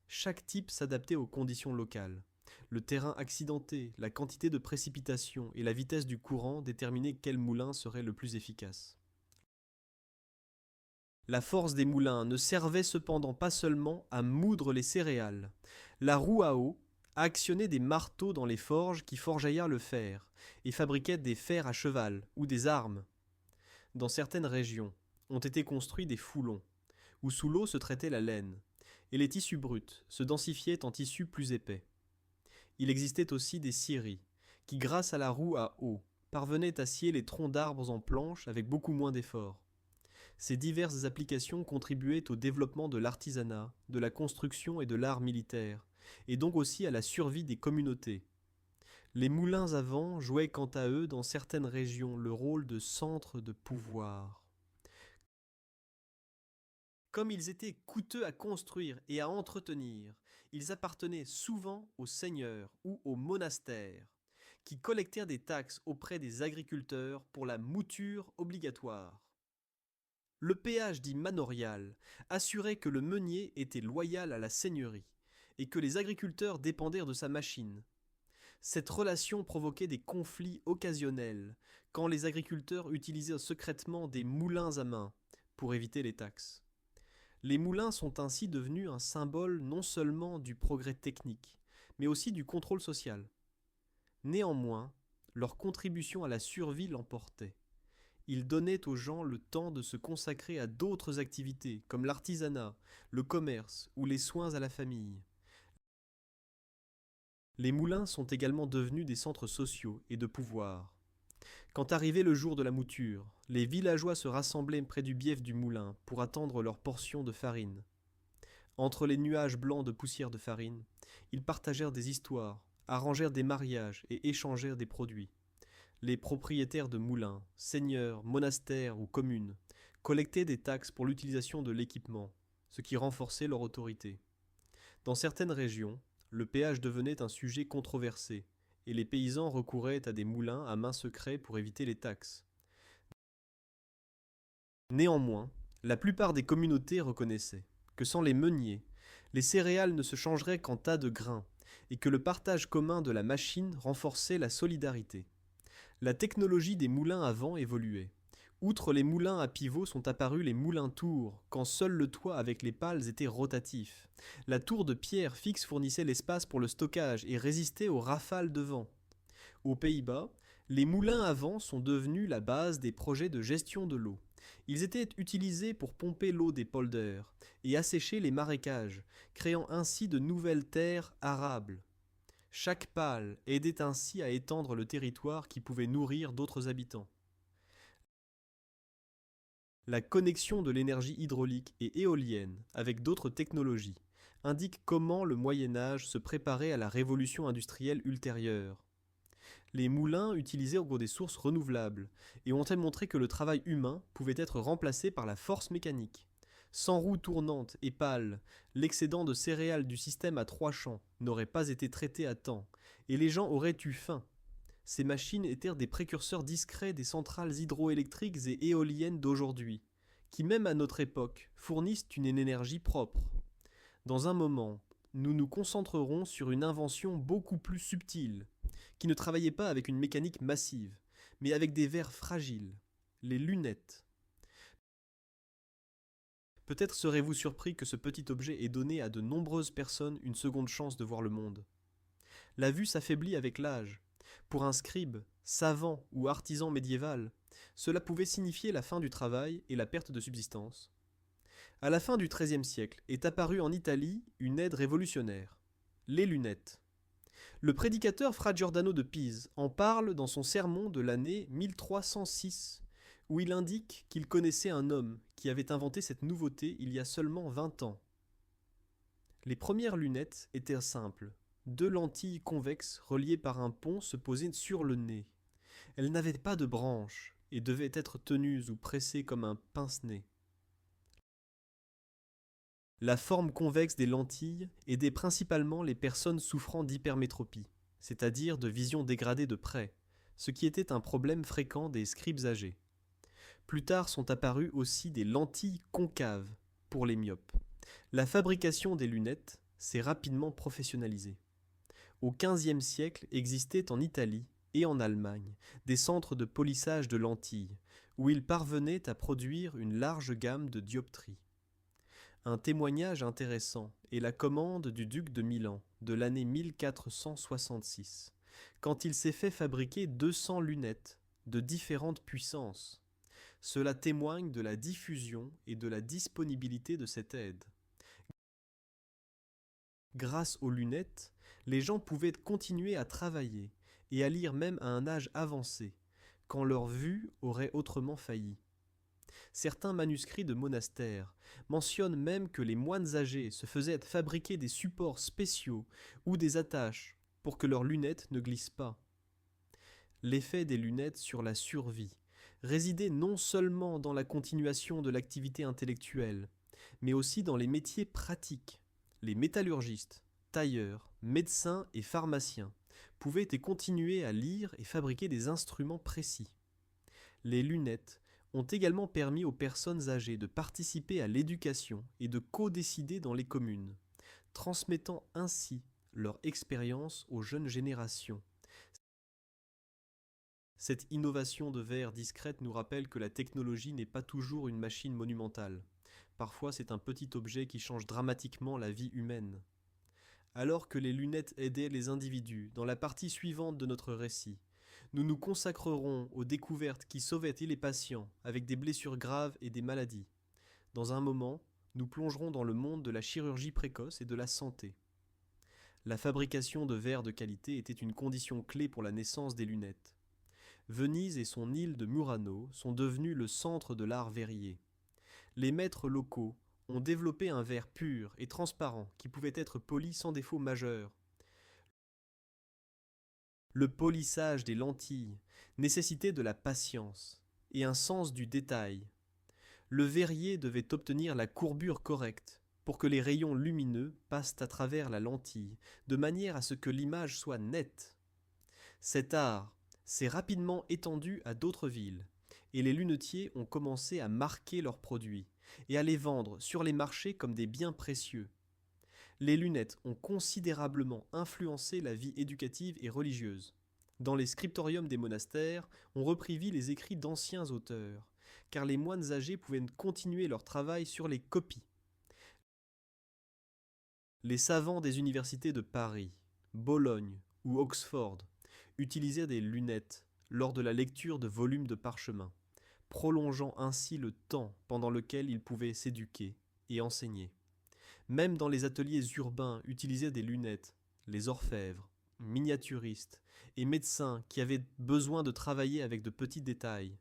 Chaque type s'adaptait aux conditions locales. Le terrain accidenté, la quantité de précipitations et la vitesse du courant déterminaient quel moulin serait le plus efficace. La force des moulins ne servait cependant pas seulement à moudre les céréales. La roue à eau actionnait des marteaux dans les forges qui forgeillaient le fer et fabriquaient des fers à cheval ou des armes. Dans certaines régions, ont été construits des foulons, où sous l'eau se traitait la laine, et les tissus bruts se densifiaient en tissus plus épais. Il existait aussi des scieries, qui grâce à la roue à eau, parvenaient à scier les troncs d'arbres en planches avec beaucoup moins d'efforts. Ces diverses applications contribuaient au développement de l'artisanat, de la construction et de l'art militaire, et donc aussi à la survie des communautés. Les moulins à vent jouaient quant à eux dans certaines régions le rôle de centre de pouvoir. Comme ils étaient coûteux à construire et à entretenir, ils appartenaient souvent aux seigneurs ou aux monastères, qui collectèrent des taxes auprès des agriculteurs pour la mouture obligatoire. Le péage dit manorial assurait que le meunier était loyal à la seigneurie et que les agriculteurs dépendèrent de sa machine. Cette relation provoquait des conflits occasionnels quand les agriculteurs utilisaient secrètement des moulins à main pour éviter les taxes. Les moulins sont ainsi devenus un symbole non seulement du progrès technique, mais aussi du contrôle social. Néanmoins, leur contribution à la survie l'emportait. Ils donnaient aux gens le temps de se consacrer à d'autres activités, comme l'artisanat, le commerce ou les soins à la famille. Les moulins sont également devenus des centres sociaux et de pouvoir. Quand arrivait le jour de la mouture, les villageois se rassemblaient près du bief du moulin pour attendre leur portion de farine. Entre les nuages blancs de poussière de farine, ils partagèrent des histoires, arrangèrent des mariages et échangèrent des produits. Les propriétaires de moulins, seigneurs, monastères ou communes, collectaient des taxes pour l'utilisation de l'équipement, ce qui renforçait leur autorité. Dans certaines régions, le péage devenait un sujet controversé, et les paysans recouraient à des moulins à main secret pour éviter les taxes. Néanmoins, la plupart des communautés reconnaissaient que sans les meuniers, les céréales ne se changeraient qu'en tas de grains, et que le partage commun de la machine renforçait la solidarité. La technologie des moulins à vent évoluait. Outre les moulins à pivot sont apparus les moulins tours, quand seul le toit avec les pales était rotatif. La tour de pierre fixe fournissait l'espace pour le stockage et résistait aux rafales de vent. Aux Pays-Bas, les moulins à vent sont devenus la base des projets de gestion de l'eau. Ils étaient utilisés pour pomper l'eau des polders et assécher les marécages, créant ainsi de nouvelles terres arables. Chaque pale aidait ainsi à étendre le territoire qui pouvait nourrir d'autres habitants. La connexion de l'énergie hydraulique et éolienne avec d'autres technologies indique comment le Moyen Âge se préparait à la révolution industrielle ultérieure. Les moulins utilisaient des sources renouvelables et ont montré que le travail humain pouvait être remplacé par la force mécanique. Sans roues tournantes et pales, l'excédent de céréales du système à 3 champs n'aurait pas été traité à temps et les gens auraient eu faim. Ces machines étaient des précurseurs discrets des centrales hydroélectriques et éoliennes d'aujourd'hui, qui même à notre époque fournissent une énergie propre. Dans un moment, nous nous concentrerons sur une invention beaucoup plus subtile, qui ne travaillait pas avec une mécanique massive, mais avec des verres fragiles, les lunettes. Peut-être serez-vous surpris que ce petit objet ait donné à de nombreuses personnes une seconde chance de voir le monde. La vue s'affaiblit avec l'âge. Pour un scribe, savant ou artisan médiéval, cela pouvait signifier la fin du travail et la perte de subsistance. À la fin du XIIIe siècle est apparue en Italie une aide révolutionnaire, les lunettes. Le prédicateur Fra Giordano de Pise en parle dans son sermon de l'année 1306, où il indique qu'il connaissait un homme qui avait inventé cette nouveauté il y a seulement 20 ans. Les premières lunettes étaient simples. 2 lentilles convexes reliées par un pont se posaient sur le nez. Elles n'avaient pas de branches et devaient être tenues ou pressées comme un pince-nez. La forme convexe des lentilles aidait principalement les personnes souffrant d'hypermétropie, c'est-à-dire de vision dégradée de près, ce qui était un problème fréquent des scribes âgés. Plus tard sont apparues aussi des lentilles concaves pour les myopes. La fabrication des lunettes s'est rapidement professionnalisée. Au XVe siècle existaient en Italie et en Allemagne des centres de polissage de lentilles, où ils parvenaient à produire une large gamme de dioptries. Un témoignage intéressant est la commande du duc de Milan de l'année 1466, quand il s'est fait fabriquer 200 lunettes de différentes puissances. Cela témoigne de la diffusion et de la disponibilité de cette aide. Grâce aux lunettes, les gens pouvaient continuer à travailler et à lire même à un âge avancé, quand leur vue aurait autrement failli. Certains manuscrits de monastères mentionnent même que les moines âgés se faisaient fabriquer des supports spéciaux ou des attaches pour que leurs lunettes ne glissent pas. L'effet des lunettes sur la survie résidait non seulement dans la continuation de l'activité intellectuelle, mais aussi dans les métiers pratiques. Les métallurgistes, tailleurs, médecins et pharmaciens pouvaient et continuer à lire et fabriquer des instruments précis. Les lunettes ont également permis aux personnes âgées de participer à l'éducation et de co-décider dans les communes, transmettant ainsi leur expérience aux jeunes générations. Cette innovation de verre discrète nous rappelle que la technologie n'est pas toujours une machine monumentale. Parfois, c'est un petit objet qui change dramatiquement la vie humaine. Alors que les lunettes aidaient les individus, dans la partie suivante de notre récit, nous nous consacrerons aux découvertes qui sauvaient les patients avec des blessures graves et des maladies. Dans un moment, nous plongerons dans le monde de la chirurgie précoce et de la santé. La fabrication de verres de qualité était une condition clé pour la naissance des lunettes. Venise et son île de Murano sont devenues le centre de l'art verrier. Les maîtres locaux ont développé un verre pur et transparent qui pouvait être poli sans défaut majeur. Le polissage des lentilles nécessitait de la patience et un sens du détail. Le verrier devait obtenir la courbure correcte pour que les rayons lumineux passent à travers la lentille, de manière à ce que l'image soit nette. Cet art s'est rapidement étendu à d'autres villes, et les lunetiers ont commencé à marquer leurs produits et à les vendre sur les marchés comme des biens précieux. Les lunettes ont considérablement influencé la vie éducative et religieuse. Dans les scriptoriums des monastères, on reprivit les écrits d'anciens auteurs, car les moines âgés pouvaient continuer leur travail sur les copies. Les savants des universités de Paris, Bologne ou Oxford utilisaient des lunettes lors de la lecture de volumes de parchemin, prolongeant ainsi le temps pendant lequel ils pouvaient s'éduquer et enseigner. Même dans les ateliers urbains utilisaient des lunettes, les orfèvres, miniaturistes et médecins qui avaient besoin de travailler avec de petits détails.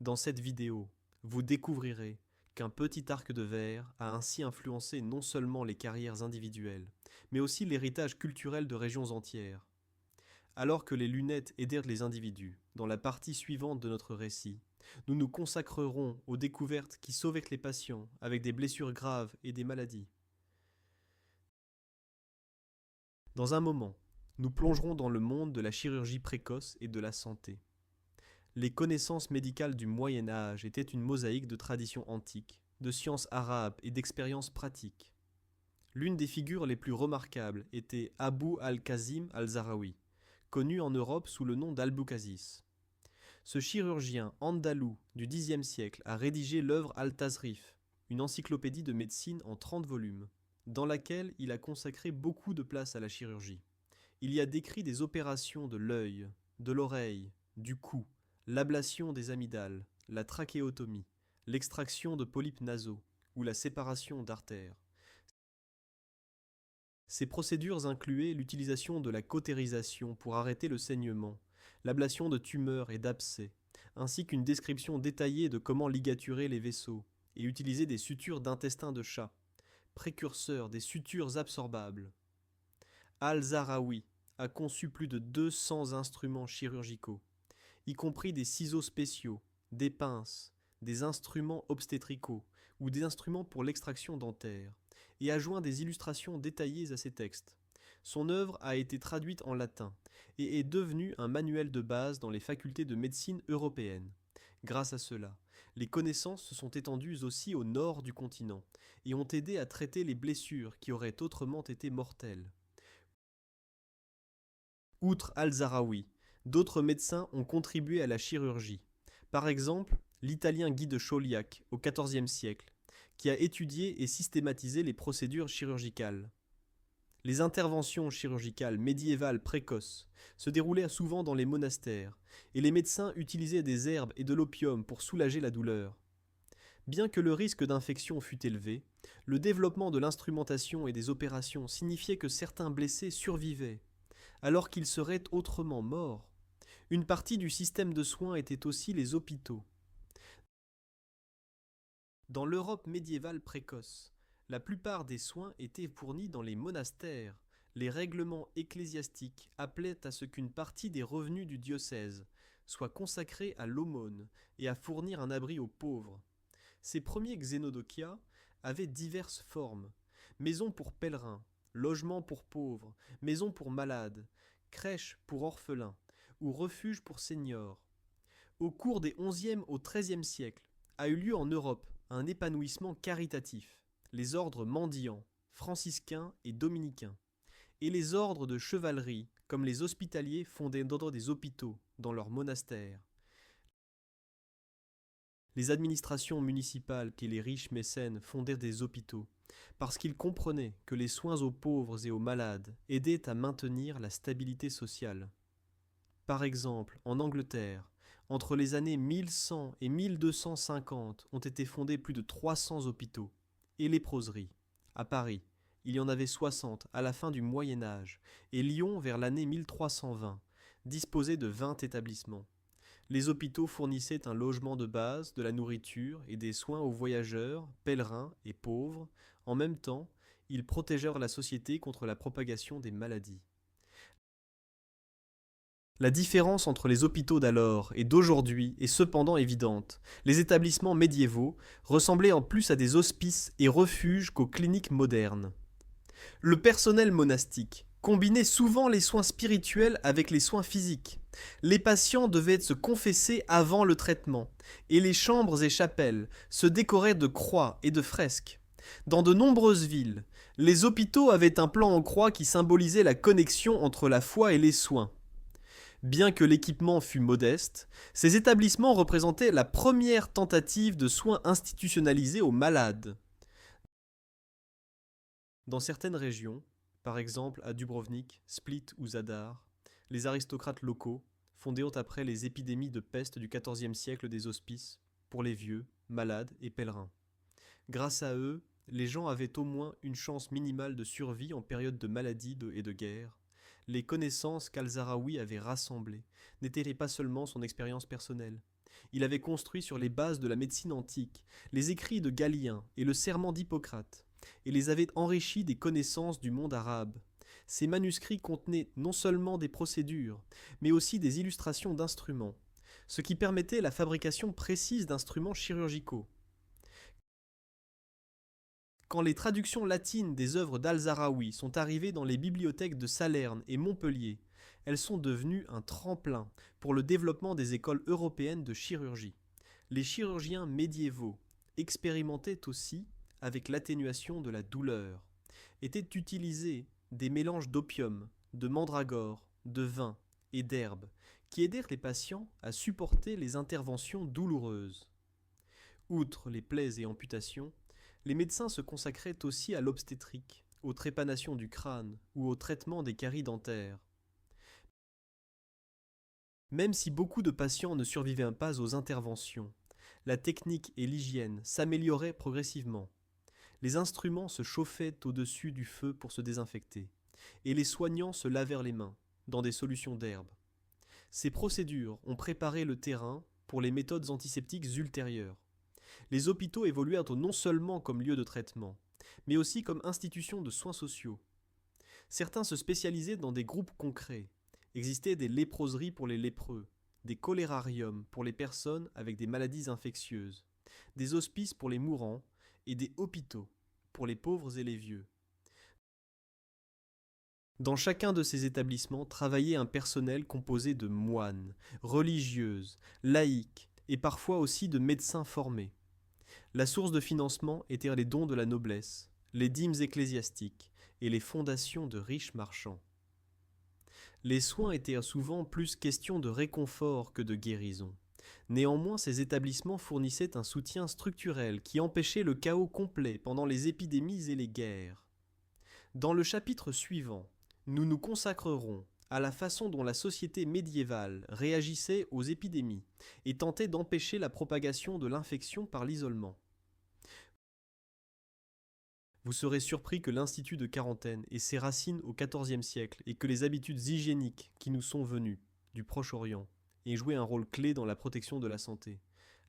Dans cette vidéo, vous découvrirez qu'un petit arc de verre a ainsi influencé non seulement les carrières individuelles, mais aussi l'héritage culturel de régions entières. Alors que les lunettes aidèrent les individus, dans la partie suivante de notre récit, nous nous consacrerons aux découvertes qui sauvaient les patients avec des blessures graves et des maladies. Dans un moment, nous plongerons dans le monde de la chirurgie précoce et de la santé. Les connaissances médicales du Moyen Âge étaient une mosaïque de traditions antiques, de sciences arabes et d'expériences pratiques. L'une des figures les plus remarquables était Abu al-Qasim al-Zahrawi, connu en Europe sous le nom d'Al-Bukazis. Ce chirurgien andalou du Xe siècle a rédigé l'œuvre Al-Tazrif, une encyclopédie de médecine en 30 volumes, dans laquelle il a consacré beaucoup de place à la chirurgie. Il y a décrit des opérations de l'œil, de l'oreille, du cou, l'ablation des amygdales, la trachéotomie, l'extraction de polypes nasaux ou la séparation d'artères. Ces procédures incluaient l'utilisation de la cautérisation pour arrêter le saignement, l'ablation de tumeurs et d'abcès, ainsi qu'une description détaillée de comment ligaturer les vaisseaux et utiliser des sutures d'intestin de chat, précurseurs des sutures absorbables. Al-Zahrawi a conçu plus de 200 instruments chirurgicaux, y compris des ciseaux spéciaux, des pinces, des instruments obstétricaux ou des instruments pour l'extraction dentaire, et a joint des illustrations détaillées à ses textes. Son œuvre a été traduite en latin et est devenue un manuel de base dans les facultés de médecine européennes. Grâce à cela, les connaissances se sont étendues aussi au nord du continent et ont aidé à traiter les blessures qui auraient autrement été mortelles. Outre Al-Zahrawi, d'autres médecins ont contribué à la chirurgie. Par exemple, l'italien Guy de Chauliac, au XIVe siècle, qui a étudié et systématisé les procédures chirurgicales. Les interventions chirurgicales médiévales précoces se déroulaient souvent dans les monastères, et les médecins utilisaient des herbes et de l'opium pour soulager la douleur. Bien que le risque d'infection fût élevé, le développement de l'instrumentation et des opérations signifiait que certains blessés survivaient, alors qu'ils seraient autrement morts. Une partie du système de soins était aussi les hôpitaux. Dans l'Europe médiévale précoce, la plupart des soins étaient fournis dans les monastères. Les règlements ecclésiastiques appelaient à ce qu'une partie des revenus du diocèse soit consacrée à l'aumône et à fournir un abri aux pauvres. Ces premiers xénodokia avaient diverses formes: maisons pour pèlerins, logements pour pauvres, maisons pour malades, crèches pour orphelins ou refuges pour seniors. Au cours des XIe au XIIIe siècles, a eu lieu en Europe un épanouissement caritatif: les ordres mendiants, franciscains et dominicains, et les ordres de chevalerie, comme les hospitaliers fondaient des hôpitaux dans leurs monastères. Les administrations municipales et les riches mécènes fondèrent des hôpitaux, parce qu'ils comprenaient que les soins aux pauvres et aux malades aidaient à maintenir la stabilité sociale. Par exemple, en Angleterre, entre les années 1100 et 1250 ont été fondés plus de 300 hôpitaux et léproseries. À Paris, il y en avait 60 à la fin du Moyen Âge, et Lyon, vers l'année 1320, disposait de 20 établissements. Les hôpitaux fournissaient un logement de base, de la nourriture et des soins aux voyageurs, pèlerins et pauvres. En même temps, ils protégèrent la société contre la propagation des maladies. La différence entre les hôpitaux d'alors et d'aujourd'hui est cependant évidente. Les établissements médiévaux ressemblaient en plus à des hospices et refuges qu'aux cliniques modernes. Le personnel monastique combinait souvent les soins spirituels avec les soins physiques. Les patients devaient se confesser avant le traitement, et les chambres et chapelles se décoraient de croix et de fresques. Dans de nombreuses villes, les hôpitaux avaient un plan en croix qui symbolisait la connexion entre la foi et les soins. Bien que l'équipement fût modeste, ces établissements représentaient la première tentative de soins institutionnalisés aux malades. Dans certaines régions, par exemple à Dubrovnik, Split ou Zadar, les aristocrates locaux fondirent après les épidémies de peste du XIVe siècle des hospices pour les vieux, malades et pèlerins. Grâce à eux, les gens avaient au moins une chance minimale de survie en période de maladie et de guerre. Les connaissances qu'Al-Zahraoui avait rassemblées n'étaient pas seulement son expérience personnelle. Il avait construit sur les bases de la médecine antique les écrits de Galien et le serment d'Hippocrate, et les avait enrichis des connaissances du monde arabe. Ces manuscrits contenaient non seulement des procédures, mais aussi des illustrations d'instruments, ce qui permettait la fabrication précise d'instruments chirurgicaux. Quand les traductions latines des œuvres d'Al-Zahraoui sont arrivées dans les bibliothèques de Salerne et Montpellier, elles sont devenues un tremplin pour le développement des écoles européennes de chirurgie. Les chirurgiens médiévaux expérimentaient aussi avec l'atténuation de la douleur. Étaient utilisés des mélanges d'opium, de mandragore, de vin et d'herbes qui aidèrent les patients à supporter les interventions douloureuses. Outre les plaies et amputations, les médecins se consacraient aussi à l'obstétrique, aux trépanations du crâne ou au traitement des caries dentaires. Même si beaucoup de patients ne survivaient pas aux interventions, la technique et l'hygiène s'amélioraient progressivement. Les instruments se chauffaient au-dessus du feu pour se désinfecter, et les soignants se lavèrent les mains dans des solutions d'herbe. Ces procédures ont préparé le terrain pour les méthodes antiseptiques ultérieures. Les hôpitaux évoluèrent non seulement comme lieu de traitement, mais aussi comme institution de soins sociaux. Certains se spécialisaient dans des groupes concrets. Existaient des léproseries pour les lépreux, des colérariums pour les personnes avec des maladies infectieuses, des hospices pour les mourants et des hôpitaux pour les pauvres et les vieux. Dans chacun de ces établissements travaillait un personnel composé de moines, religieuses, laïcs et parfois aussi de médecins formés. La source de financement étaient les dons de la noblesse, les dîmes ecclésiastiques et les fondations de riches marchands. Les soins étaient souvent plus question de réconfort que de guérison. Néanmoins, ces établissements fournissaient un soutien structurel qui empêchait le chaos complet pendant les épidémies et les guerres. Dans le chapitre suivant, nous nous consacrerons à la façon dont la société médiévale réagissait aux épidémies et tentait d'empêcher la propagation de l'infection par l'isolement. Vous serez surpris que l'Institut de quarantaine ait ses racines au XIVe siècle et que les habitudes hygiéniques qui nous sont venues du Proche-Orient aient joué un rôle clé dans la protection de la santé.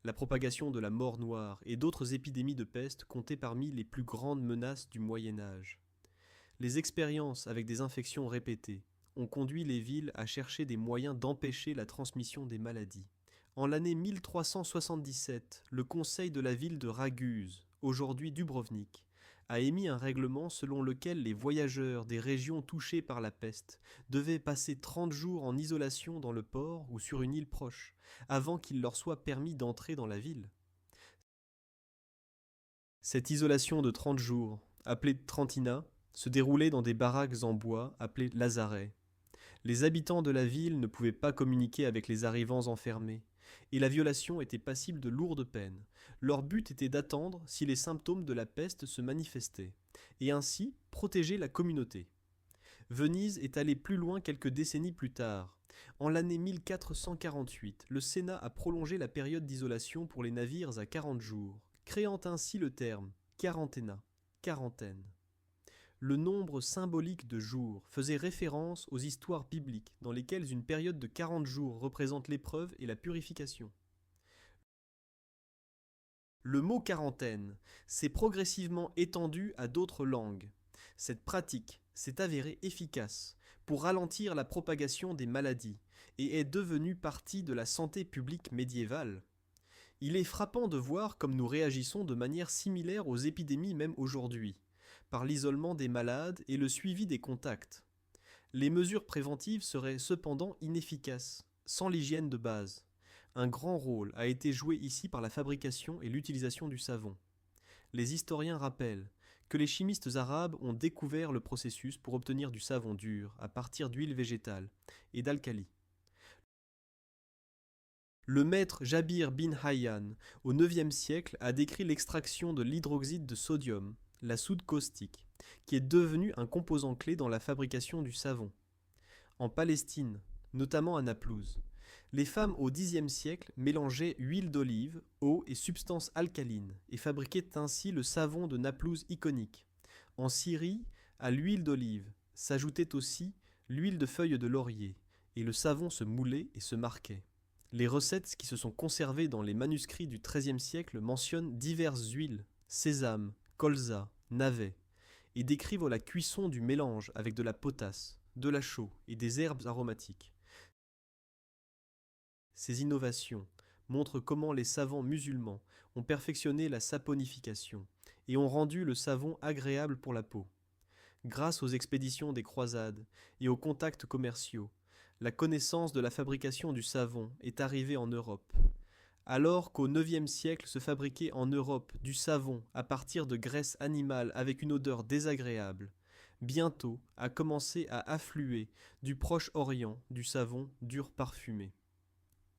La propagation de la mort noire et d'autres épidémies de peste comptaient parmi les plus grandes menaces du Moyen Âge. Les expériences avec des infections répétées ont conduit les villes à chercher des moyens d'empêcher la transmission des maladies. En l'année 1377, le conseil de la ville de Raguse, aujourd'hui Dubrovnik, a émis un règlement selon lequel les voyageurs des régions touchées par la peste devaient passer 30 jours en isolation dans le port ou sur une île proche, avant qu'il leur soit permis d'entrer dans la ville. Cette isolation de 30 jours, appelée Trentina, se déroulait dans des baraques en bois appelées lazarets. Les habitants de la ville ne pouvaient pas communiquer avec les arrivants enfermés, et la violation était passible de lourdes peines. Leur but était d'attendre si les symptômes de la peste se manifestaient, et ainsi protéger la communauté. Venise est allée plus loin quelques décennies plus tard. En l'année 1448, le Sénat a prolongé la période d'isolation pour les navires à 40 jours, créant ainsi le terme quarantena, quarantaine. Le nombre symbolique de jours faisait référence aux histoires bibliques dans lesquelles une période de 40 jours représente l'épreuve et la purification. Le mot quarantaine s'est progressivement étendu à d'autres langues. Cette pratique s'est avérée efficace pour ralentir la propagation des maladies et est devenue partie de la santé publique médiévale. Il est frappant de voir comme nous réagissons de manière similaire aux épidémies même aujourd'hui, par l'isolement des malades et le suivi des contacts. Les mesures préventives seraient cependant inefficaces, sans l'hygiène de base. Un grand rôle a été joué ici par la fabrication et l'utilisation du savon. Les historiens rappellent que les chimistes arabes ont découvert le processus pour obtenir du savon dur à partir d'huile végétale et d'alcali. Le maître Jabir bin Hayyan, au IXe siècle, a décrit l'extraction de l'hydroxyde de sodium, la soude caustique, qui est devenue un composant clé dans la fabrication du savon. En Palestine, notamment à Naplouse, les femmes au Xe siècle mélangeaient huile d'olive, eau et substances alcalines et fabriquaient ainsi le savon de Naplouse iconique. En Syrie, à l'huile d'olive s'ajoutait aussi l'huile de feuilles de laurier et le savon se moulait et se marquait. Les recettes qui se sont conservées dans les manuscrits du XIIIe siècle mentionnent diverses huiles, sésame, colza, navet, et décrivent la cuisson du mélange avec de la potasse, de la chaux et des herbes aromatiques. Ces innovations montrent comment les savants musulmans ont perfectionné la saponification et ont rendu le savon agréable pour la peau. Grâce aux expéditions des croisades et aux contacts commerciaux, la connaissance de la fabrication du savon est arrivée en Europe. Alors qu'au IXe siècle se fabriquait en Europe du savon à partir de graisse animale avec une odeur désagréable, bientôt a commencé à affluer du Proche-Orient du savon dur parfumé.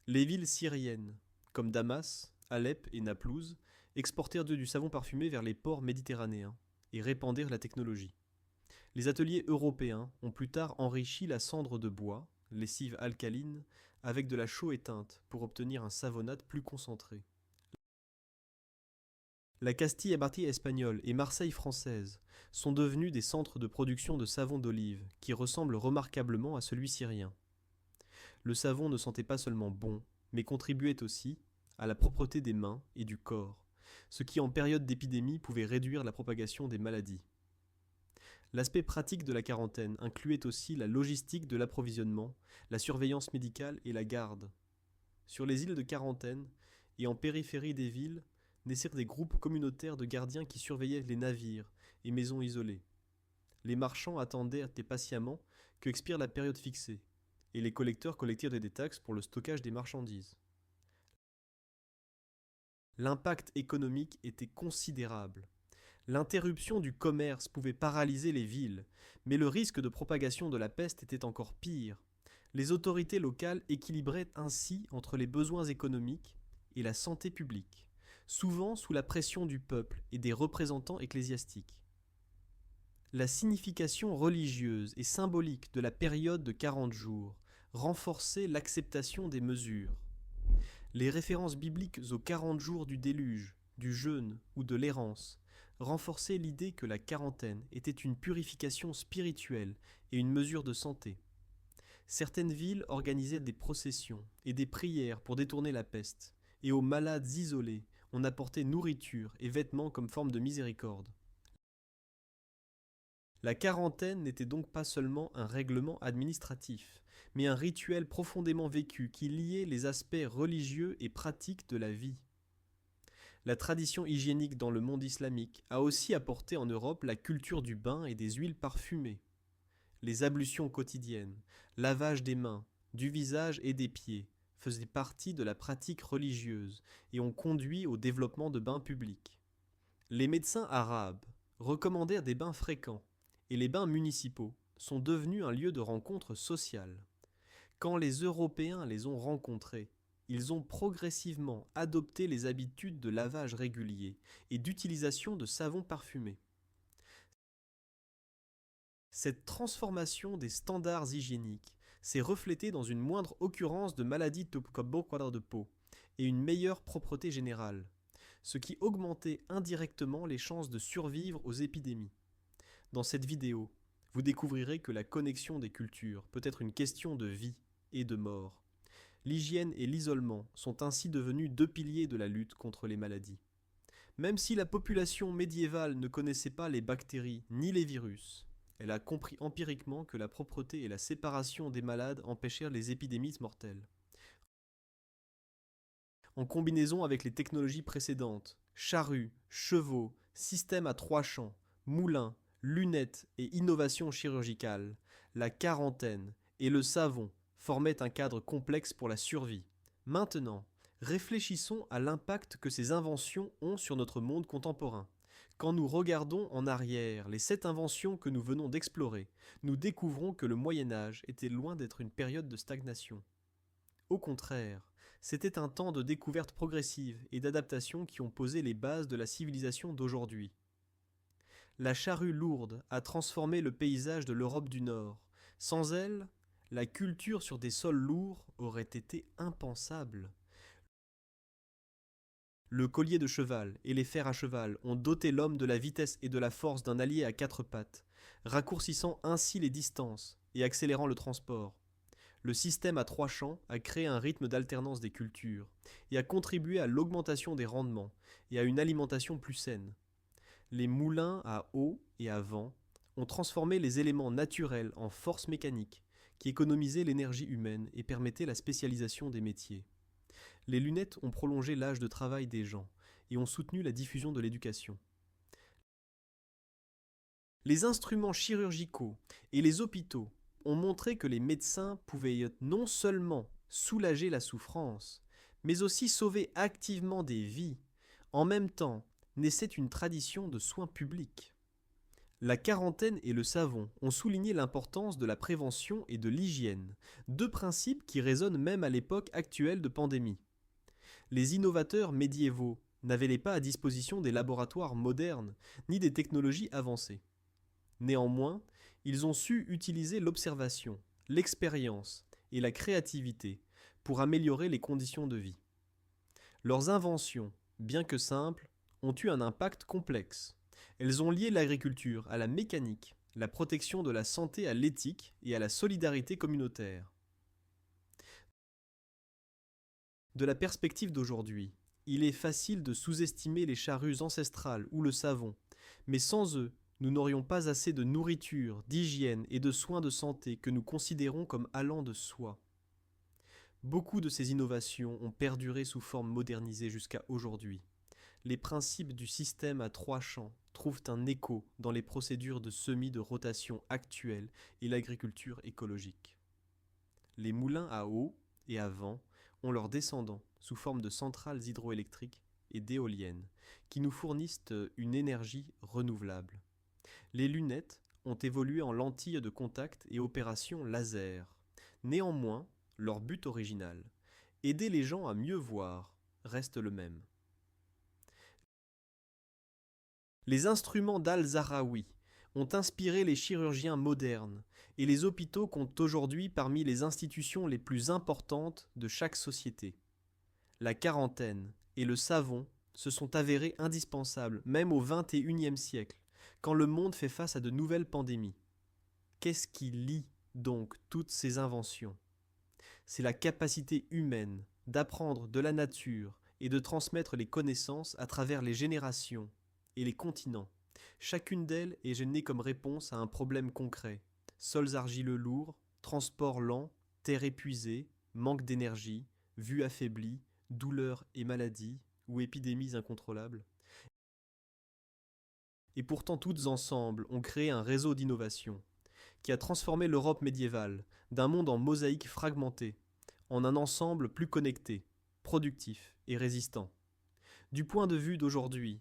Les villes syriennes, comme Damas, Alep et Naplouse, exportèrent du savon parfumé vers les ports méditerranéens et répandirent la technologie. Les ateliers européens ont plus tard enrichi la cendre de bois, lessive alcaline, avec de la chaux éteinte pour obtenir un savonnate plus concentré. La Castille-Abarthie espagnole et Marseille française sont devenus des centres de production de savon d'olive qui ressemblent remarquablement à celui syrien. Le savon ne sentait pas seulement bon, mais contribuait aussi à la propreté des mains et du corps, ce qui en période d'épidémie pouvait réduire la propagation des maladies. L'aspect pratique de la quarantaine incluait aussi la logistique de l'approvisionnement, la surveillance médicale et la garde. Sur les îles de quarantaine et en périphérie des villes, naissirent des groupes communautaires de gardiens qui surveillaient les navires et maisons isolées. Les marchands attendaient patiemment que expire la période fixée, et les collecteurs collectirent des taxes pour le stockage des marchandises. L'impact économique était considérable. L'interruption du commerce pouvait paralyser les villes, mais le risque de propagation de la peste était encore pire. Les autorités locales équilibraient ainsi entre les besoins économiques et la santé publique, souvent sous la pression du peuple et des représentants ecclésiastiques. La signification religieuse et symbolique de la période de 40 jours renforçait l'acceptation des mesures. Les références bibliques aux 40 jours du déluge, du jeûne ou de l'errance renforçaient l'idée que la quarantaine était une purification spirituelle et une mesure de santé. Certaines villes organisaient des processions et des prières pour détourner la peste, et aux malades isolés, on apportait nourriture et vêtements comme forme de miséricorde. La quarantaine n'était donc pas seulement un règlement administratif, mais un rituel profondément vécu qui liait les aspects religieux et pratiques de la vie. La tradition hygiénique dans le monde islamique a aussi apporté en Europe la culture du bain et des huiles parfumées. Les ablutions quotidiennes, lavage des mains, du visage et des pieds faisaient partie de la pratique religieuse et ont conduit au développement de bains publics. Les médecins arabes recommandèrent des bains fréquents et les bains municipaux sont devenus un lieu de rencontre sociale. Quand les Européens les ont rencontrés, ils ont progressivement adopté les habitudes de lavage régulier et d'utilisation de savons parfumés. Cette transformation des standards hygiéniques s'est reflétée dans une moindre occurrence de maladies de peau et une meilleure propreté générale, ce qui augmentait indirectement les chances de survivre aux épidémies. Dans cette vidéo, vous découvrirez que la connexion des cultures peut être une question de vie et de mort. L'hygiène et l'isolement sont ainsi devenus deux piliers de la lutte contre les maladies. Même si la population médiévale ne connaissait pas les bactéries ni les virus, elle a compris empiriquement que la propreté et la séparation des malades empêchèrent les épidémies mortelles. En combinaison avec les technologies précédentes, charrues, chevaux, systèmes à 3 champs, moulins, lunettes et innovations chirurgicales, la quarantaine et le savon formaient un cadre complexe pour la survie. Maintenant, réfléchissons à l'impact que ces inventions ont sur notre monde contemporain. Quand nous regardons en arrière les 7 inventions que nous venons d'explorer, nous découvrons que le Moyen-Âge était loin d'être une période de stagnation. Au contraire, c'était un temps de découverte progressive et d'adaptation qui ont posé les bases de la civilisation d'aujourd'hui. La charrue lourde a transformé le paysage de l'Europe du Nord. Sans elle, la culture sur des sols lourds aurait été impensable. Le collier de cheval et les fers à cheval ont doté l'homme de la vitesse et de la force d'un allié à 4 pattes, raccourcissant ainsi les distances et accélérant le transport. Le système à 3 champs a créé un rythme d'alternance des cultures et a contribué à l'augmentation des rendements et à une alimentation plus saine. Les moulins à eau et à vent ont transformé les éléments naturels en force mécanique qui économisaient l'énergie humaine et permettaient la spécialisation des métiers. Les lunettes ont prolongé l'âge de travail des gens et ont soutenu la diffusion de l'éducation. Les instruments chirurgicaux et les hôpitaux ont montré que les médecins pouvaient non seulement soulager la souffrance, mais aussi sauver activement des vies. En même temps, naissait une tradition de soins publics. La quarantaine et le savon ont souligné l'importance de la prévention et de l'hygiène, deux principes qui résonnent même à l'époque actuelle de pandémie. Les innovateurs médiévaux n'avaient pas à disposition des laboratoires modernes ni des technologies avancées. Néanmoins, ils ont su utiliser l'observation, l'expérience et la créativité pour améliorer les conditions de vie. Leurs inventions, bien que simples, ont eu un impact complexe. Elles ont lié l'agriculture à la mécanique, la protection de la santé à l'éthique et à la solidarité communautaire. De la perspective d'aujourd'hui, il est facile de sous-estimer les charrues ancestrales ou le savon, mais sans eux, nous n'aurions pas assez de nourriture, d'hygiène et de soins de santé que nous considérons comme allant de soi. Beaucoup de ces innovations ont perduré sous forme modernisée jusqu'à aujourd'hui. Les principes du système à 3 champs trouvent un écho dans les procédures de semis de rotation actuelles et l'agriculture écologique. Les moulins à eau et à vent ont leurs descendants sous forme de centrales hydroélectriques et d'éoliennes qui nous fournissent une énergie renouvelable. Les lunettes ont évolué en lentilles de contact et opérations laser. Néanmoins, leur but original, aider les gens à mieux voir, reste le même. Les instruments d'Al-Zahawi ont inspiré les chirurgiens modernes et les hôpitaux comptent aujourd'hui parmi les institutions les plus importantes de chaque société. La quarantaine et le savon se sont avérés indispensables même au XXIe siècle, quand le monde fait face à de nouvelles pandémies. Qu'est-ce qui lie donc toutes ces inventions ? C'est la capacité humaine d'apprendre de la nature et de transmettre les connaissances à travers les générations et les continents. Chacune d'elles est née comme réponse à un problème concret. Sols argileux lourds, transport lent, terre épuisée, manque d'énergie, vue affaiblie, douleurs et maladies, ou épidémies incontrôlables. Et pourtant toutes ensemble ont créé un réseau d'innovation qui a transformé l'Europe médiévale d'un monde en mosaïque fragmentée en un ensemble plus connecté, productif et résistant. Du point de vue d'aujourd'hui,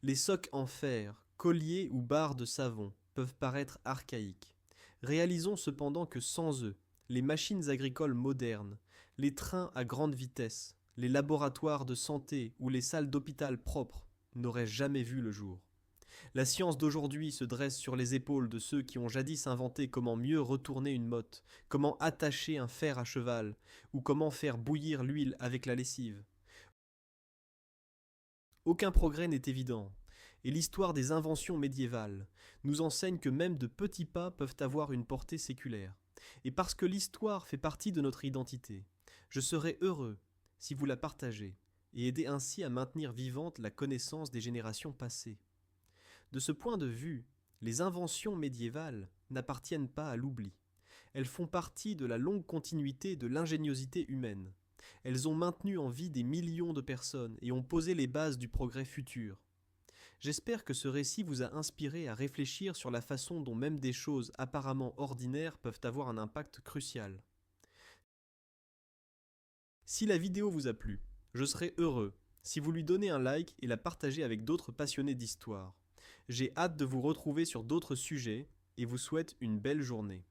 les socs en fer, colliers ou barres de savon peuvent paraître archaïques. Réalisons cependant que sans eux, les machines agricoles modernes, les trains à grande vitesse, les laboratoires de santé ou les salles d'hôpital propres n'auraient jamais vu le jour. La science d'aujourd'hui se dresse sur les épaules de ceux qui ont jadis inventé comment mieux retourner une motte, comment attacher un fer à cheval, ou comment faire bouillir l'huile avec la lessive. Aucun progrès n'est évident, et l'histoire des inventions médiévales nous enseigne que même de petits pas peuvent avoir une portée séculaire. Et parce que l'histoire fait partie de notre identité, je serais heureux si vous la partagez, et aidez ainsi à maintenir vivante la connaissance des générations passées. De ce point de vue, les inventions médiévales n'appartiennent pas à l'oubli. Elles font partie de la longue continuité de l'ingéniosité humaine. Elles ont maintenu en vie des millions de personnes et ont posé les bases du progrès futur. J'espère que ce récit vous a inspiré à réfléchir sur la façon dont même des choses apparemment ordinaires peuvent avoir un impact crucial. Si la vidéo vous a plu, je serai heureux si vous lui donnez un like et la partagez avec d'autres passionnés d'histoire. J'ai hâte de vous retrouver sur d'autres sujets et vous souhaite une belle journée.